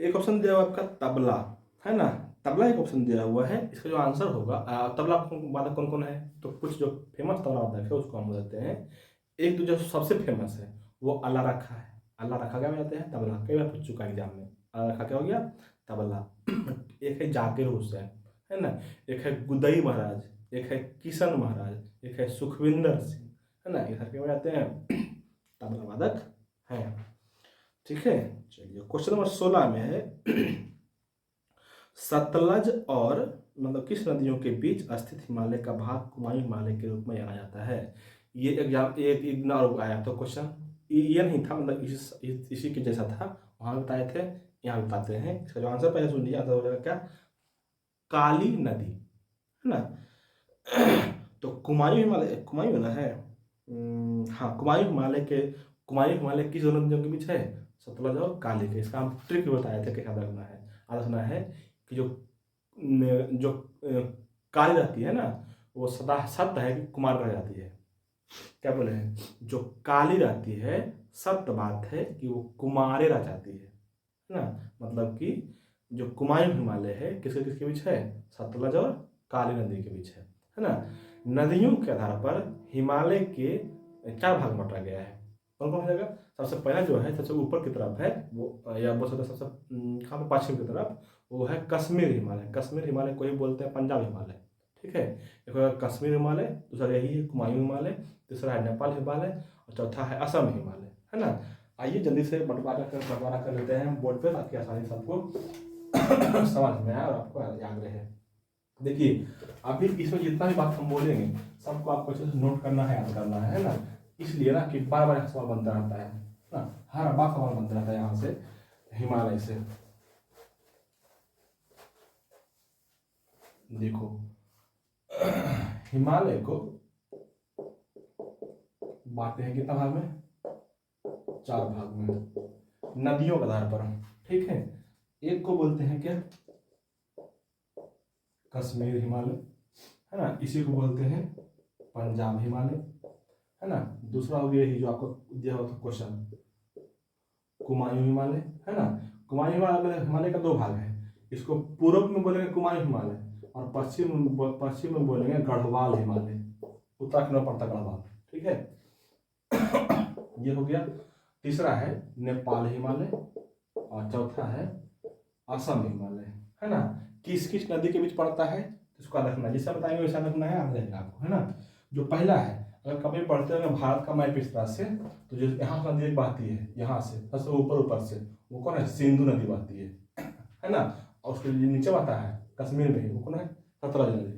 [SPEAKER 1] एक ऑप्शन दिया हुआ आपका तबला, है ना। तबला एक ऑप्शन दिया हुआ है, इसका जो आंसर होगा तबला वादक कौन कौन है, तो कुछ जो फेमस तबला वादक है उसको हम बताते हैं। एक तो जो सबसे फेमस है वो अल्लाह रखा है, अल्लाह रखा क्या बजाते हैं, तबला, कई बार पूछ चुका है एग्जाम में। अल्लाह रखा क्या हो गया, तबला। एक है जाकिर हुसैन, है ना, एक है गुदई महाराज, एक है किशन महाराज, एक है सुखविंदर सिंह, है ना, ये क्या बजाते हैं, तबला वादक हैं। ठीक है, चलिए क्वेश्चन नंबर 16 में है सतलज और मतलब किस नदियों के बीच स्थित हिमालय का भाग कुमायूं हिमालय के रूप में जाना जाता है। ये एग्जाम एक इग्नोर आया तो क्वेश्चन ये नहीं था, मतलब इसी के जैसा था, वहां बताए थे, यहाँ बताते हैं। इसका जो आंसर पहले सुन लीजिए, आंसर हो जाएगा क्या, काली नदी, है ना। तो कुमायूं हिमालय, कुमायूं ना है, हाँ कुमायूं हिमालय के, कुमायूं हिमालय किस दोनों नदियों के बीच है, सतलज और काली के। इसका हम ट्रिक बताए थे कैसा रखना है। याद रखना है कि जो काली रहती है ना, वो सदा सत्य है कि कुमार रह जाती है। क्या बोले हैं, जो काली रहती है सत्य बात है कि वो कुमारे रह जाती है ना। मतलब कि जो कुमायूं हिमालय है किसके किसके बीच है, सतलज और काली नदी के बीच है ना। नदियों के आधार पर हिमालय के 4 भाग बांटा गया है। कौन कौन हो जाएगा, सबसे पहला जो है सबसे ऊपर की तरफ है वो, या बोल सकते हैं सबसे कहाँ पे, पश्चिम की तरफ, वो है कश्मीर हिमालय। कश्मीर हिमालय को ही बोलते हैं पंजाब हिमालय। ठीक है, एक होगा कश्मीर हिमालय, दूसरा यही है कुमायूं हिमालय, तीसरा है नेपाल हिमालय, और चौथा है असम हिमालय, है ना। आइए जल्दी से बंटवारा कर लेते हैं बोर्ड पे, ताकि आसानी से आपको समझ में आए और आपको याद रहे। देखिए अभी इसमें जितना भी बात हम बोलेंगे सबको आपको अच्छे से नोट करना है, याद करना है ना। इसलिए ना कि बार बार सवाल बनता रहता है ना, हर बार सवाल बनता रहता है यहाँ से, हिमालय से। देखो हिमालय को बांटते हैं कितना भाग में, 4 भाग में, नदियों के आधार पर। ठीक है, एक को बोलते हैं क्या, कश्मीर हिमालय, है ना, इसी को बोलते हैं पंजाब हिमालय, है ना। दूसरा हो गया यही जो आपको दिया हुआ था क्वेश्चन, कुमायूं हिमालय, है ना। कुमायूं हिमालय का 2 भाग है, इसको पूर्व में बोलेंगे कुमायूं हिमालय, और पश्चिम में बोलेंगे गढ़वाल हिमालय, उत्तराखंड में पड़ता गढ़वाल। ठीक है, ये हो गया। तीसरा है नेपाल हिमालय, और चौथा है असम हिमालय, है ना। किस किस नदी के बीच पड़ता है इसको रखना, जैसा बताएंगे वैसा रखना है, याद रहेगा आपको, है ना। जो पहला है, अगर कभी पढ़ते हैं भारत का मैप इस तरह से, तो जो यहाँ से नदी बहती है, यहाँ से सबसे ऊपर से, वो कौन है, सिंधु नदी बहती है ना। और उसके नीचे बहता है कश्मीर में, वो कौन है, सतलज नदी।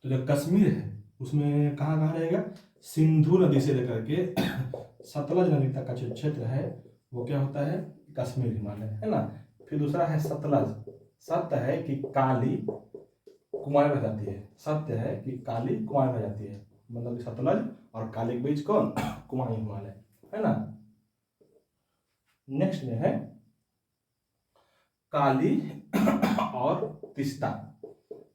[SPEAKER 1] तो जो कश्मीर है उसमें कहाँ कहाँ रहेगा, सिंधु नदी से लेकर के सतलज नदी तक का जो क्षेत्र है वो क्या होता है, कश्मीर हिमालय, है ना। फिर दूसरा है सतलज, सत्य है कि काली कुमार रह जाती है, सत्य है कि काली कुमार रह जाती है, मतलब कि सतलज और काली के बीच कौन, कुमायूं हिमालय, है ना। नेक्स्ट में है काली और तिस्ता।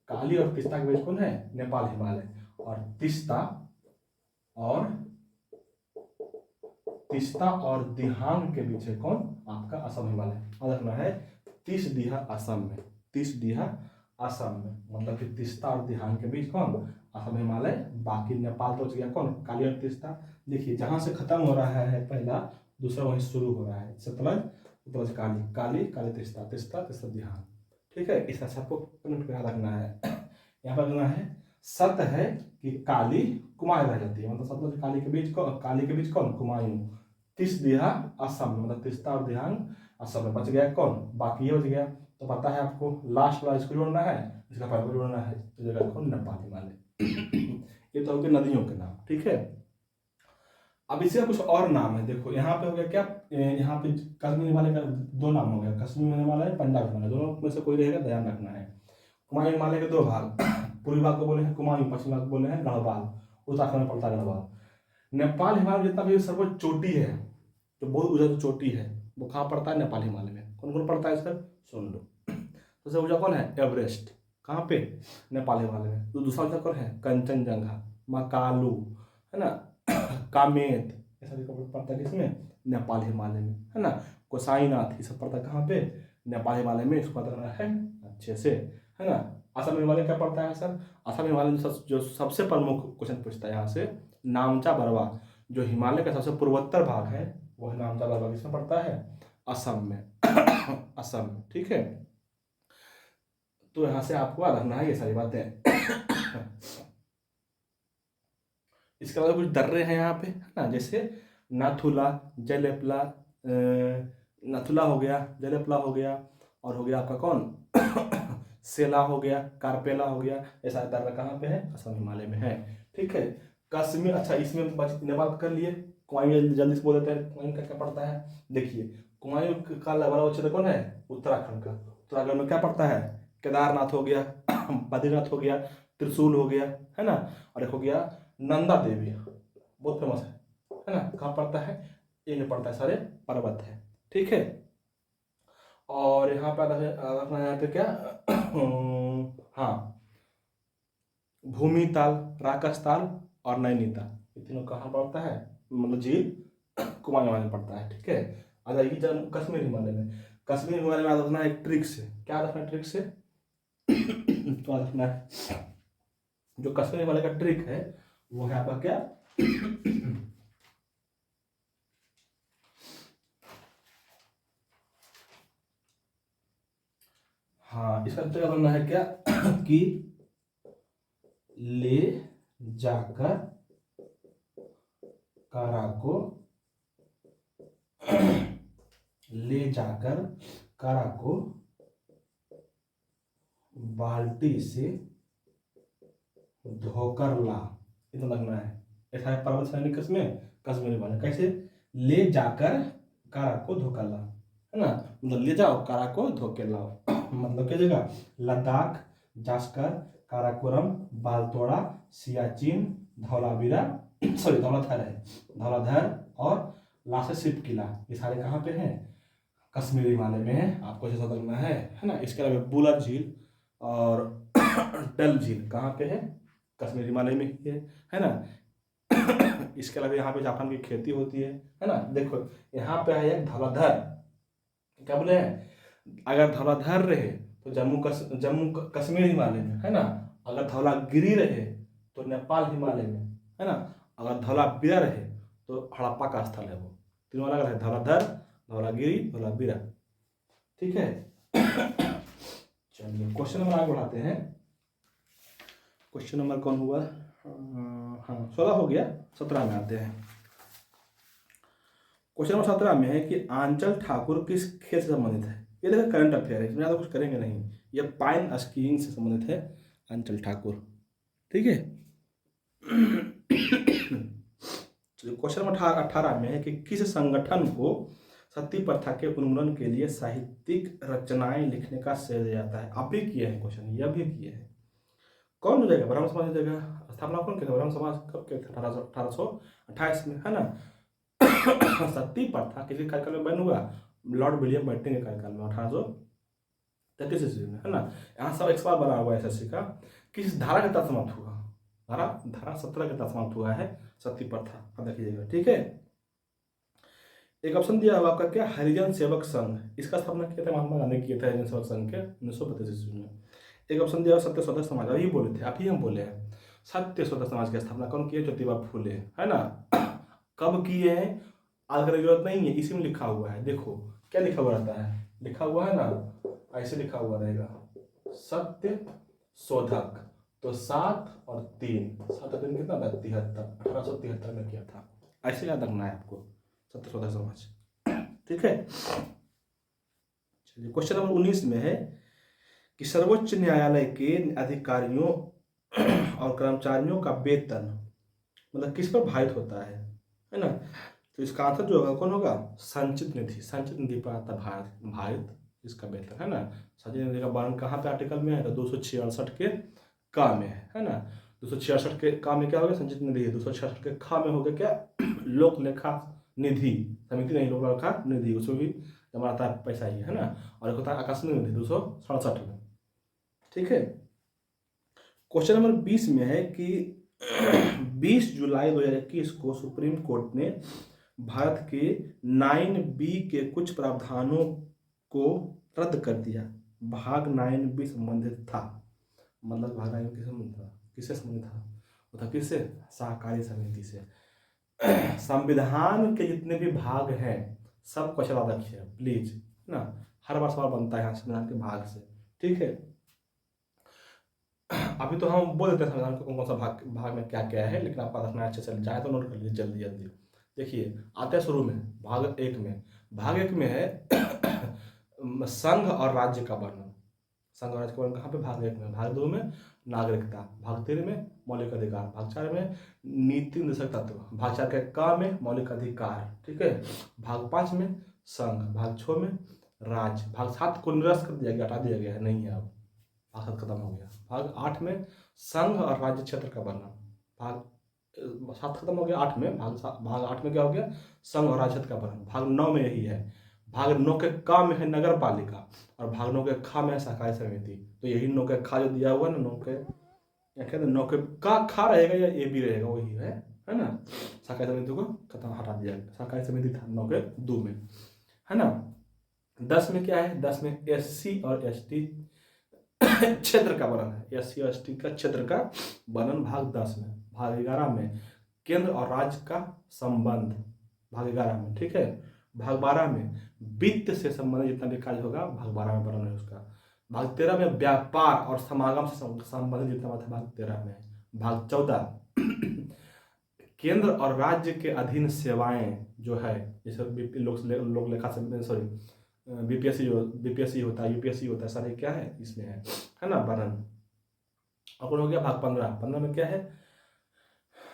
[SPEAKER 1] काली और तिस्ता के बीच कौन है, नेपाल हिमालय, और तिस्ता और दिहांग के बीच है कौन, आपका असम हिमालय। याद रखना है, तिसदिहा असम में, तिसदिहा असम में, मतलब कि तिस्ता और दिहांग के बीच कौन, असम हिमालय। बाकी नेपाल तो गया कौन, काली और तिस्ता। देखिए जहां से खत्म हो रहा है पहला, दूसरा वहीं शुरू हो रहा है, सतलज, सतलज काली, काली काली तिस्ता, तिस्ता तिस्ता दिहांग। ठीक है, इस तरह से आपको कनेक्ट याद रखना है। यहाँ पर रखना है, सत्य है कि काली कुमार रह जाती है, मतलब सतलज काली के बीच कौन, काली के बीच कौन, कुमायूं। तिसदिहा असम में, मतलब तिस्ता और दिहांग असम में। बच गया कौन, बाकी ये बच गया। तो पता है आपको लास्ट वाला इसको जोड़ना है, इसका पहले जोड़ना है, तो जगह कौन, नेपाल हिमालय। ये तो हो गए नदियों के नाम। ठीक है, अब इसका कुछ और नाम है, देखो यहाँ पे हो गया क्या, यहाँ पे कश्मीर हिमालय का दो नाम हो गया, कश्मीर हिमालय, पंजाब हिमालय, दोनों में से कोई रहेगा, ध्यान रखना है। कुमायूं हिमालय के दो भाग, पूर्वी भाग को बोले हैं कुमायूं, पश्चिमी भाग को बोले हैं गढ़वाल, उत्तराखंड में पड़ता है गढ़वाल। नेपाल हिमालय जितना भी सर्वोच्च चोटी है, जो बहुत ऊंचा चोटी है, वो कहाँ पड़ता है, नेपाल हिमालय में। कौन कौन पड़ता है सर, सुन लो। सबसे ऊंचा कौन है, एवरेस्ट, कहाँ पे, नेपाल हिमालय में। तो दूसरा ऊंचा कौन है, कंचनजंगा, मकालू, है ना, कामेत, ये सभी पड़ता है किसमें, नेपाल हिमालय में, है ना। कोसाईनाथ, ये सब पड़ता है कहाँ पे, नेपाल हिमालय में। इसको पता करना है अच्छे से, है ना। असम हिमालय क्या पड़ता है सर, असम हिमालय में जो सबसे प्रमुख क्वेश्चन पूछता है यहाँ से, नामचा बरवा, जो हिमालय का सबसे पूर्वोत्तर भाग है, वह नामचा बरवा किसमें पड़ता है, असम में। असम में, ठीक है। तो यहाँ से आपको याद रखना है ये सारी बातें। इसके अलावा कुछ दर्रे हैं यहाँ पे, है ना, जैसे नाथुला, जलेपला, नाथुला हो गया, जलेपला हो गया, और हो गया आपका कौन, सेला हो गया, कारपेला हो गया। ऐसा दर्रा कहाँ पे है, असम हिमालय में है, ठीक है। कश्मीर, अच्छा इसमें नेपाल कर लिए। कुमायूं जल्दी से बोल देते हैं, कुमायूं का क्या पड़ता है, देखिए कुमायूं का बड़ा क्षेत्र कौन है, उत्तराखंड का। उत्तराखंड में क्या पड़ता है, केदारनाथ हो गया, बद्रीनाथ हो गया, त्रिशूल हो गया, है ना, और एक हो गया नंदा देवी, बहुत फेमस है ना। कहाँ पड़ता है, ये में पड़ता है, सारे पर्वत है, ठीक है। और यहाँ पे रखना है, यहाँ पे क्या, हाँ, भूमिताल, राकसताल और नैनीताल, ये तीनों कहाँ पड़ता है, मतलब झील कुमायूं हिमालय में पड़ता है, ठीक है। आ जाइए जम्मू कश्मीर हिमालय में। कश्मीर हिमालय में रखना है एक ट्रिक से, क्या रखना है ट्रिक से, तो रखना है जो कश्मीर हिमालय का ट्रिक है, वो है आपका क्या, हाँ, इसका ट्रिक बनना है क्या, कि ले जाकर कारा को, ले जाकर कारा को बाल्टी से धोकर ला, इतना लगना है। ऐसा है पर्वत श्रेणी किसमें, कश्मीर हिमालय। कैसे, ले जाकर कारा को धोकर ला, है ना, मतलब ले जाओ कारा को धोके लाओ। मतलब क्या जगह, लद्दाख, जास्कर, काराकोरम, बालतोड़ा, सियाचिन, धौलावीरा, सॉरी धौलाधर है, धौलाधर और लासित किला, ये सारे कहाँ पे हैं, कश्मीर हिमालय में है। आपको ऐसा लगना है ना। इसके अलावा बुलर झील और डल झील कहाँ पे है, कश्मीर हिमालय में ही है ना। इसके अलावा यहाँ पे जापान की खेती होती है ना। देखो यहाँ पे है एक धौलाधर, क्या बोले हैं, अगर धौलाधर रहे तो जम्मू कश्मीर हिमालय में, है ना। अगर धौलागिरी रहे तो नेपाल हिमालय में, है ना। अगर धौलावीरा रहे तो हड़प्पा का स्थल है वो। तीनों अलग है, धौलाधर, धौलागिरी, धौलावीरा, ठीक है। चलिए क्वेश्चन नंबर आगे बढ़ाते हैं। क्वेश्चन नंबर कौन हुआ, हाँ 16 हो गया, 17 में आते हैं। क्वेश्चन नंबर 17 में है कि आंचल ठाकुर किस खेल से संबंधित है। ये देखो करंट अफेयर है, इसमें ज़्यादा कुछ करेंगे नहीं। ये पाइन स्कीइंग से संबंधित है आंचल ठाकुर, ठीक है। क्वेश्चन नंबर 18 में है कि किस संगठन को सती प्रथा के उन्मूलन के लिए साहित्यिक रचनाएं लिखने का श्रेय दिया जाता है। आप भी किए हैं क्वेश्चन, यह भी किए हैं। कौन हो जाएगा, ब्रह्म समाज हो जाएगा। स्थापना कौन किया था, ब्रह्म समाज कब किया था, 1828 में, है ना। सती प्रथा किसी कार्यकाल में बैन हुआ, लॉर्ड विलियम बेंटिंग के कार्यकाल में 1833 ईस्वी में, है ना। यहाँ सब एक सवाल बना हुआ है एसएससी का, किस धारा के तहत समाप्त हुआ, धारा 17 के तहत समाप्त हुआ है सती प्रथा, अब देखिएगा, ठीक है। एक ऑप्शन दिया हुआ आपका क्या, हरिजन सेवक संघ, इसका स्थापना किया था महात्मा गांधी किया था, हरिजन सेवक संघ के 1932 ईस्वी में। एक ऑप्शन दिया सत्य शोधक समाज, अभी बोले थे, अभी हम बोले हैं, सत्य शोधक समाज की स्थापना कौन किए, ज्योतिबा फूले, है ना। कब किए हैं, आज की जरूरत नहीं है, इसी में लिखा हुआ है। देखो क्या लिखा हुआ रहता है, लिखा हुआ है ना, ऐसे लिखा हुआ रहेगा, सत्य शोधक, तो 7 और 3, 7 और 3 कितना था, 73, 1873 में किया था। ऐसे याद रखना है आपको, सत्य शोधक समाज, ठीक है। चलिए क्वेश्चन नंबर 19 में है कि सर्वोच्च न्यायालय के अधिकारियों और कर्मचारियों का वेतन मतलब किस पर भारित होता है। है ना। तो इसका आंसर जो होगा कौन होगा, संचित निधि। संचित निधि पर आता भारत, भारत इसका बेहतर, है ना। संचित निधि का वर्णन कहाँ पे आर्टिकल में है, तो 266 के का में है ना। 266 के का में क्या हो गया, संचित निधि। 266 के खा में हो गया क्या, लोक लेखा निधि समिति, नहीं लोक लेखा निधि, उसमें भी जमा आता है पैसा ही, है ना। और एक होता है आकस्मिक निधि 267 में। ठीक है। क्वेश्चन नंबर 20 में है कि 20 जुलाई 2021 को सुप्रीम कोर्ट ने भारत के 9B के कुछ प्रावधानों को रद्द कर दिया। भाग 9B संबंधित था, मतलब भाग 9 किससे संबंधित था, किससे संबंधित था, वो था किससे, सहकारी समिति से। संविधान के जितने भी भाग हैं सब क्वेश्चन याद रखिए प्लीज, है ना। हर बार सवाल बनता है यहाँ संविधान के भाग से। ठीक है। अभी तो हम बोल देते हैं संविधान के कौन कौन सा भाग, भाग में क्या क्या है, लेकिन आपका रखना अच्छे से जाए तो नोट कर लीजिए जल्दी जल्दी। देखिए आते हैं शुरू में भाग 1 में। भाग 1 में है संघ और राज्य का वर्णन। संघ और राज्य का वर्णन कहाँ पे, भाग 1 में। भाग 2 में नागरिकता। भाग 3 में मौलिक अधिकार। भाग 4 में नीति निर्देशक तत्व। भाग 4 के का में मौलिक अधिकार। ठीक है। भाग 5 में संघ। भाग 6 में राज्य। भाग 7 को निरस्त कर दिया गया, हटा दिया गया है, नहीं है अब, भाग 7 खत्म हो गया। भाग 8 में संघ और राज्य क्षेत्र का वर्णन। भाग 7 खत्म हो गया, 8 में भाग 8 में क्या हो गया, संघ और राज्य क्षेत्र का वर्णन। भाग 9 में यही है। भाग 9 के का में है नगर पालिका, और भाग 9 के खा में है सहकारी समिति। तो यही 9 के खा जो दिया हुआ है ना, 9 के क्या कहते हैं, 9 के का खा रहेगा या ए भी रहेगा, वही है ना। सहकारी समिति को खत्म हटा दिया गया, सहकारी समिति था 9 के 2 में, है ना। 10 में क्या है, 10 में SC और ST क्षेत्र का वर्णन है। SC और ST का क्षेत्र का वर्णन भाग 10 में। भाग 11 में केंद्र और राज्य का संबंध, भाग 11 में। ठीक है। भाग 12 में वित्त से संबंधित जितना भी कार्य होगा, भाग 12 में वर्णन है उसका। भाग 13 में व्यापार और समागम से संबंधित जितना बात है, भाग 13 में। भाग 14 केंद्र और राज्य के अधीन सेवाएं जो है, जैसे लोक लेखा से, सॉरी BPSC होता है, UPSC होता है, सारे क्या है इसमें है ना वर्णन। और हो गया भाग 15। 15 में क्या है,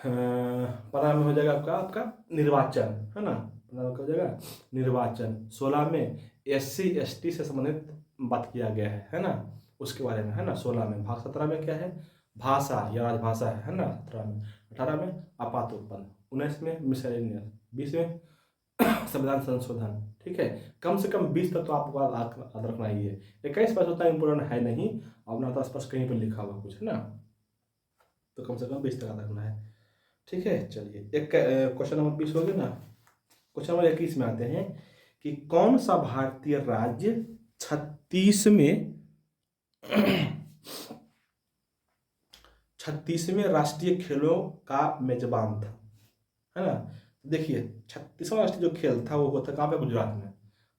[SPEAKER 1] 15 में हो जाएगा आपका आपका निर्वाचन, है ना। 15 में हो जाएगा निर्वाचन। 16 में SC ST से संबंधित बात किया गया है ना, उसके बारे में, है ना। 16 में। भाग 17 में क्या है, भाषा या राजभाषा है ना। 17 में। 18 में आपात उत्पन्न। 19 में मिसलेनियस। 20 में संविधान संशोधन। ठीक है। कम से कम 20 तक तो आपको याद रखना ही है। 21 पर उतना इंपोर्टेंट है नहीं, अपना तो स्पष्ट कहीं पर लिखा हुआ कुछ, है ना। तो कम से कम 20 तक याद रखना है। ठीक है। चलिए एक क्वेश्चन नंबर 20 हो गया ना। क्वेश्चन नंबर 21 में आते हैं कि कौन सा भारतीय राज्य 36वें राष्ट्रीय खेलों का मेजबान था, है ना। देखिए 36वां राष्ट्रीय जो खेल था वो होता कहाँ पे, गुजरात में।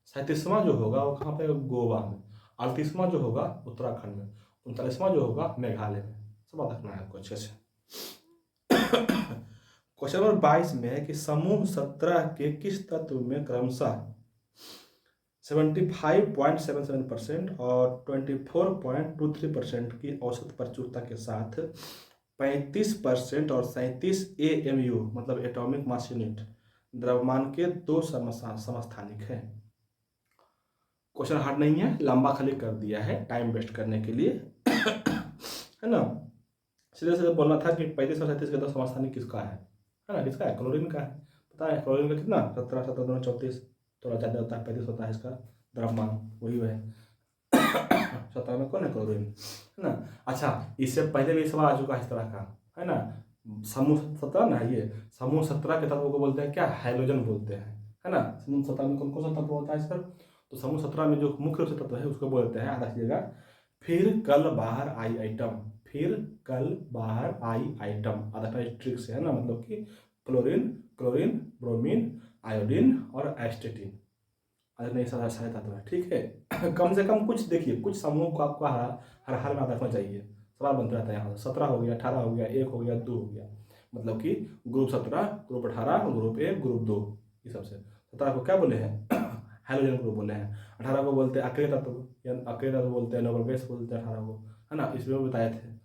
[SPEAKER 1] 37वां जो होगा वो कहाँ पे, गोवा में। 38वां जो होगा उत्तराखंड में। 39वां जो होगा मेघालय में। सब बात रखना है आपको अच्छे से। क्वेश्चन नंबर 22 में है कि समूह 17 के किस तत्व में क्रमशः 75.77% और 24.23% की औसत प्रचुरता के साथ 35% और 37 AMU मतलब एटॉमिक मास यूनिट द्रव्यमान के दो समस्थानिक हैं। क्वेश्चन हार्ड नहीं है, लंबा खाली कर दिया है टाइम वेस्ट करने के लिए, है ना। सीधे सीधे बोलना था कि 35 और 37 के दो समस्थानिक किसका है ना, किसका है, क्लोरीन का है। पता है क्लोरीन का कितना, 17 17 2 34, थोड़ा ज़्यादा होता है, 35 होता है इसका द्रव्यमान, वही है। 17 में कौन है, क्लोरीन, है ना। अच्छा इससे पहले भी सवाल आ चुका है इस तरह का, है ना। समूह 17 ना, ये समूह 17 के तत्वों को बोलते हैं क्या, हाइड्रोजन बोलते हैं, है ना। समूह 17 में कौन कौन सा तत्व होता है सर, तो समूह 17 में जो मुख्य रूप से तत्व है उसको बोलते हैं, याद रखिएगा, फिर कल बाहर आई आइटम, फिर कल बाहर आई आइटम, आधा ट्रिक से, है ना। मतलब कि क्लोरीन, क्लोरीन, ब्रोमीन, आयोडीन और एस्टेटिन, अरे नहीं सारे तत्व है। ठीक है। कम से कम कुछ देखिए, कुछ समूह को आपको हर हाल में याद रखना चाहिए, सवाल बनता रहता है यहाँ से। 17 हो गया, 18 हो गया, 1 हो गया, 2 हो गया, मतलब कि ग्रुप 17, ग्रुप 18, ग्रुप 1, ग्रुप 2, ये सबसे। 17 को क्या बोले हैं, हाइड्रोजन ग्रुप बोले हैं। 18 को बोलते हैं अकेले तत्व, या अकेले तत्व बोलते हैं, नोबल गैस बोलते हैं 18 को, है ना। इसमें वो बताए थे।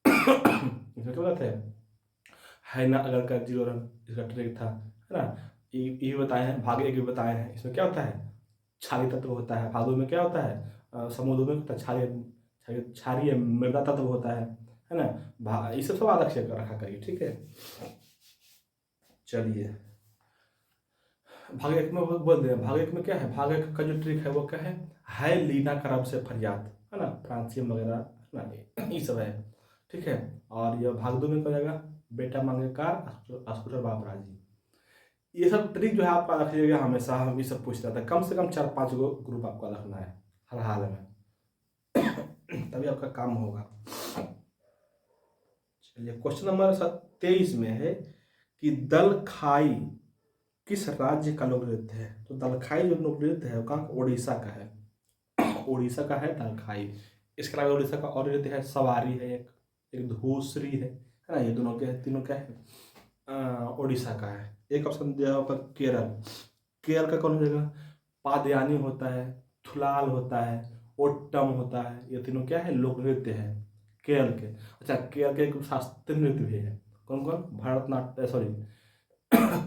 [SPEAKER 1] इसमें क्या बताते हैं, है ना, अगर का जीरो रन इसका ट्रिक था, है ना। ये बताए हैं, भाग एक भी बताए हैं, इसमें क्या होता है, क्षारीय तत्व होता है। भाग 2 में क्या होता है, समूह 2 में होता है क्षारीय क्षारीय क्षारीय मृदा तत्व होता है ना। ये सब अलग से रखा करिए, ठीक है। चलिए भाग एक में बोल दें, भाग एक में क्या है, भाग एक का जो ट्रिक है वो क्या है लीना करब से फरियाद, है ना, फ्रांसियम वगैरह, है ना, ये सब है, ठीक है। और ये भाग 2 में क्या हो जाएगा, बेटा मांगे कार अस्कूटर बाप राजी। ये सब ट्रिक जो है आपका रखिएगा हमेशा, हम ये सब पूछता था, कम से कम 4-5 गो ग्रुप आपका रखना है हर हाल में, तभी आपका काम होगा। चलिए क्वेश्चन नंबर 23 में है कि दलखाई किस राज्य का लोक नृत्य है। तो दलखाई जो लोक नृत्य है वो कहाँ का, उड़ीसा का है, उड़ीसा का है दलखाई। इसके अलावा उड़ीसा का और नृत्य है सवारी है, एक धूसरी है ना, ये दोनों के तीनों क्या है, उड़ीसा का है। एक ऑप्शन दिया होगा केरल, केरल का कौन हो जाएगा, पादयानी होता है, थुलाल होता है, ओट्टम होता है, ये तीनों क्या है, लोक नृत्य है केरल के। अच्छा केरल के एक शास्त्रीय नृत्य भी है, कौन कौन, भरतनाट्यम, सॉरी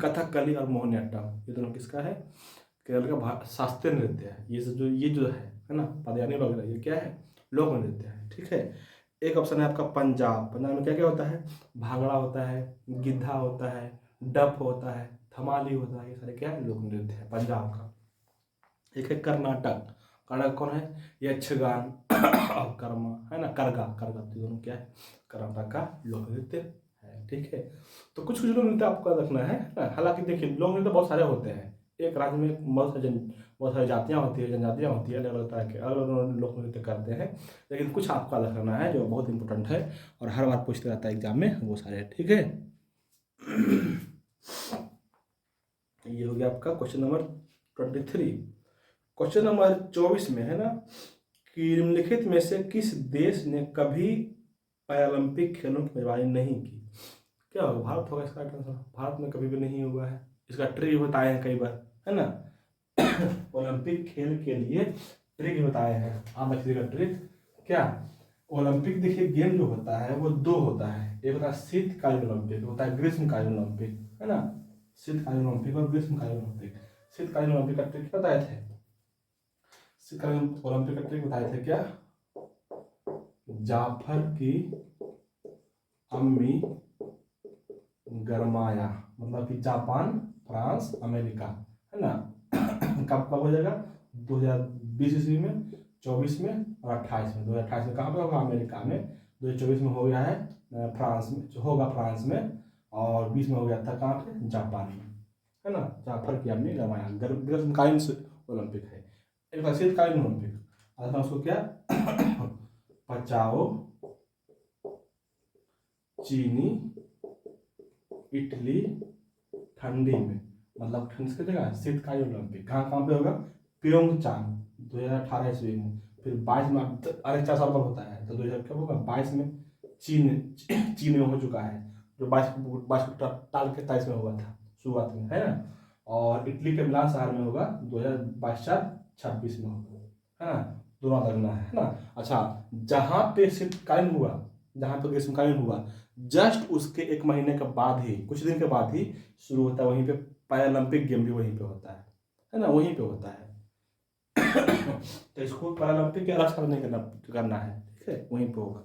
[SPEAKER 1] कथकली और मोहिनीअट्टम, ये दोनों किसका है, केरल का शास्त्रीय नृत्य है। ये जो है ना, पादयानी वगैरह, ये क्या है, लोक नृत्य है, ठीक है। एक ऑप्शन है आपका पंजाब, पंजाब में क्या क्या होता है, भांगड़ा होता है, गिद्धा होता है, डफ होता है, धमाली होता है, ये सारे क्या है, लोक नृत्य है पंजाब का। एक है कर्नाटक, कर्नाटक कौन है, यक्षगान और कर्मा, है ना, करगा, करगा, तो दोनों क्या है, कर्नाटक का लोक नृत्य है, ठीक है। तो कुछ कुछ लोक नृत्य आपको रखना है ना। हालांकि देखिए लोक नृत्य बहुत सारे होते हैं, एक राज्य में बहुत सारी जातियाँ होती है, जनजातियाँ होती है, अलग अलग तरह के अलग अलग लोक नृत्य करते हैं, लेकिन कुछ आपको अलग करना है जो बहुत इंपॉर्टेंट है और हर बार पूछते रहता है एग्जाम में, वो सारे, ठीक है। ये हो गया आपका क्वेश्चन नंबर 23। क्वेश्चन नंबर 24 में है ना कि निम्नलिखित में से किस देश ने कभी पैरालंपिक खेलों की मेजबानी नहीं की। क्या होगा, भारत होगा इसका आंसर, भारत में कभी भी नहीं हुआ है। इसका ट्रिक बताए हैं कई बार, है ना, ओलंपिक खेल के लिए ट्रिक बताए हैं, आप रखिएगा ट्रिक। क्या, ओलंपिक देखिए गेम जो होता है वो 2 होता है, एक होता है शीतकालीन ओलंपिक, होता है ग्रीष्मकालीन ओलंपिक, है ना, शीतकालीन ओलंपिक और ग्रीष्मकालीन ओलंपिक। शीतकालीन ओलंपिक का ट्रिक बताए थे, शीतकालीन ओलंपिक का ट्रिक बताए थे क्या, जाफर की अम्मी गरमाया, मतलब कि जापान, फ्रांस, अमेरिका, है ना। कब कब हो जाएगा, 2020 ईस्वी में, 24 में और 28 में। 2028 में कहाँ पे होगा, अमेरिका में। 2024 में हो गया है फ्रांस में, जो होगा फ्रांस में, और 20 में हो गया था कहाँ पे, जापान में, है ना। जाफर की अम्मी गरमाया ग्रीष्मकालीन ओलंपिक है। एक बार शीतकालीन ओलंपिक, अर्थात उसको क्या बचाओ चीनी इटली ठंडी में, मतलब ठंड से जगह शीतकालीन ओलंपिक कहाँ कहाँ पे होगा, प्योंगचांग 2018 ईस्वी में, फिर 22 में, अरे 4 साल बाद होता है, तो 2000 कब होगा, 22 में चीन में हो चुका है, जो 22 को टाल के 23 में हुआ था शुरुआत में, है ना। और इटली के मिलान शहर में होगा 2022-26 में होगा, है ना, दोनों लगना है ना। अच्छा जहाँ पे शीतकालीन हुआ, जहाँ पे ग्रीष्मकालीन हुआ, जस्ट उसके 1 महीने के बाद ही, कुछ दिन के बाद ही शुरू होता है, वहीं पे पैरालंपिक गेम भी वहीं पे होता है ना, वहीं पे होता है। तो इसको पैरालंपिक के अलग नहीं करना है, ठीक है, वहीं पे होगा।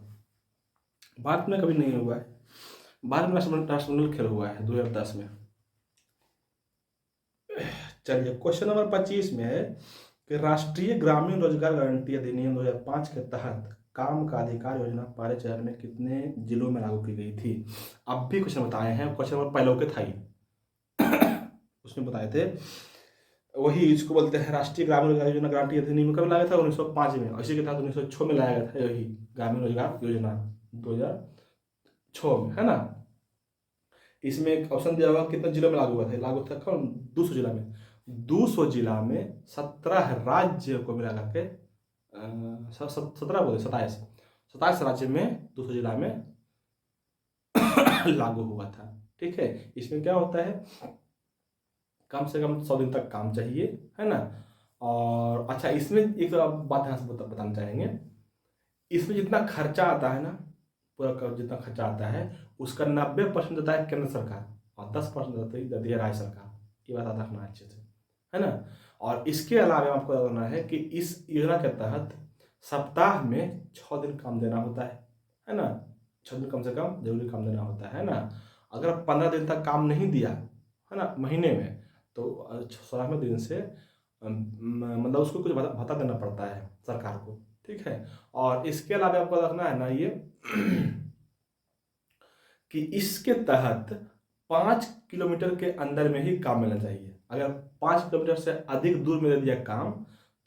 [SPEAKER 1] भारत में कभी नहीं हुआ है, भारत में राष्ट्रमंडल खेल हुआ है 2010 में। चलिए क्वेश्चन नंबर 25 में है कि राष्ट्रीय ग्रामीण रोजगार गारंटी अधिनियम 2005 के तहत काम का अधिकार योजना पहले चरण में कितने जिलों में लागू की गई थी। अब भी क्वेश्चन बताए हैं, क्वेश्चन नंबर पहले के था ही उसमें बताए थे, वही इसको बोलते हैं राष्ट्रीय ग्रामीण रोजगार योजना गारंटी अधिनियम कब लाया था, 1905 में, इसी के तहत 1906 में लाया गया था यही ग्रामीण रोजगार योजना 2006 में, है ना। इसमें एक ऑप्शन दिया हुआ कितने जिलों में लागू हुआ था, लागू था कौन, 200 जिला में, 200 जिला में 17 राज्य को मिला करके 17 बोले 27 राज्य में 200 जिला में लागू हुआ था, ठीक है। इसमें क्या होता है, कम से कम 100 दिन तक काम चाहिए, है ना। और अच्छा इसमें एक बात यहाँ से बताना चाहेंगे, इसमें जितना खर्चा आता है ना, पूरा जितना खर्चा आता है उसका 90% देता है केंद्र सरकार और 10% देती है राज्य सरकार। ये बात याद रखना अच्छे से, है ना। और इसके अलावा आपको याद रखना है कि इस योजना के तहत सप्ताह में 6 दिन काम देना होता है ना। 6 दिन कम से कम जरूरी काम देना होता है ना। अगर 15 दिन तक काम नहीं दिया, है ना, महीने में, तो 16वें दिन से मतलब उसको कुछ भत्ता देना पड़ता है सरकार को, ठीक है। और इसके अलावा आपको रखना है ना ये कि इसके तहत 5 किलोमीटर के अंदर में ही काम मिलना चाहिए। अगर 5 किलोमीटर से अधिक दूर में दे दिया काम,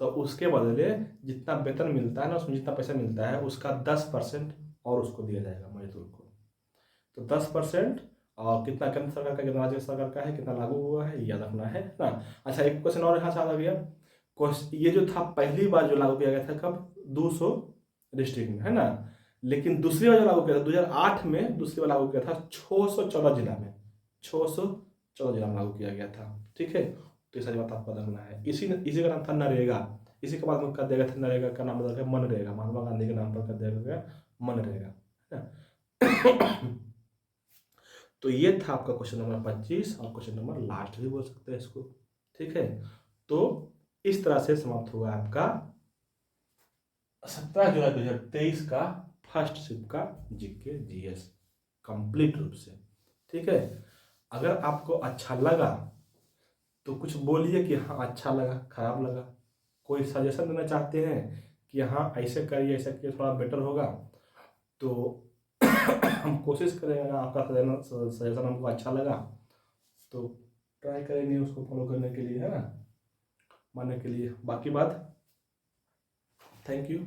[SPEAKER 1] तो उसके बदले जितना वेतन मिलता है ना, उसमें जितना पैसा मिलता है उसका 10% और उसको दिया जाएगा मजदूर को। तो 10%, और कितना केंद्र सरकार का, कितना राज्य सरकार का है, कितना लागू हुआ है, याद रखना है ना। अच्छा, एक क्वेश्चन और यहाँ से आ गया। ये जो था पहली बार जो लागू किया गया था कब, 200 डिस्ट्रिक्ट में, है ना। लेकिन दूसरी बार जो लागू किया था 2008 में, दूसरी बार लागू किया था 614 जिला में, 614 जिला में लागू किया गया था, ठीक है। तो ये सारी बात आपको रखना है। इसी का नाम था नरेगा। इसी के बाद में कर दिया गया था, नरेगा का नाम बदल गया मनरेगा, महात्मा गांधी के नाम पर कर दिया गया मनरेगा, है ना। तो ये था आपका क्वेश्चन नंबर 25, और क्वेश्चन नंबर लास्ट भी बोल सकते हैं इसको, ठीक है। तो इस तरह से समाप्त हुआ आपका 17 जुलाई 2023 का फर्स्ट शिफ्ट का जीके जीएस कंप्लीट रूप से, ठीक है। अगर आपको अच्छा लगा तो कुछ बोलिए कि हाँ अच्छा लगा, खराब लगा। कोई सजेशन देना चाहते हैं कि हाँ ऐसे करिए, ऐसे करिए, थोड़ा बेटर होगा, तो हम कोशिश करेंगे। अगर आपका सजेशन हमको अच्छा लगा तो ट्राई करेंगे उसको फॉलो करने के लिए, है ना, मानने के लिए। बाकी बात, थैंक यू।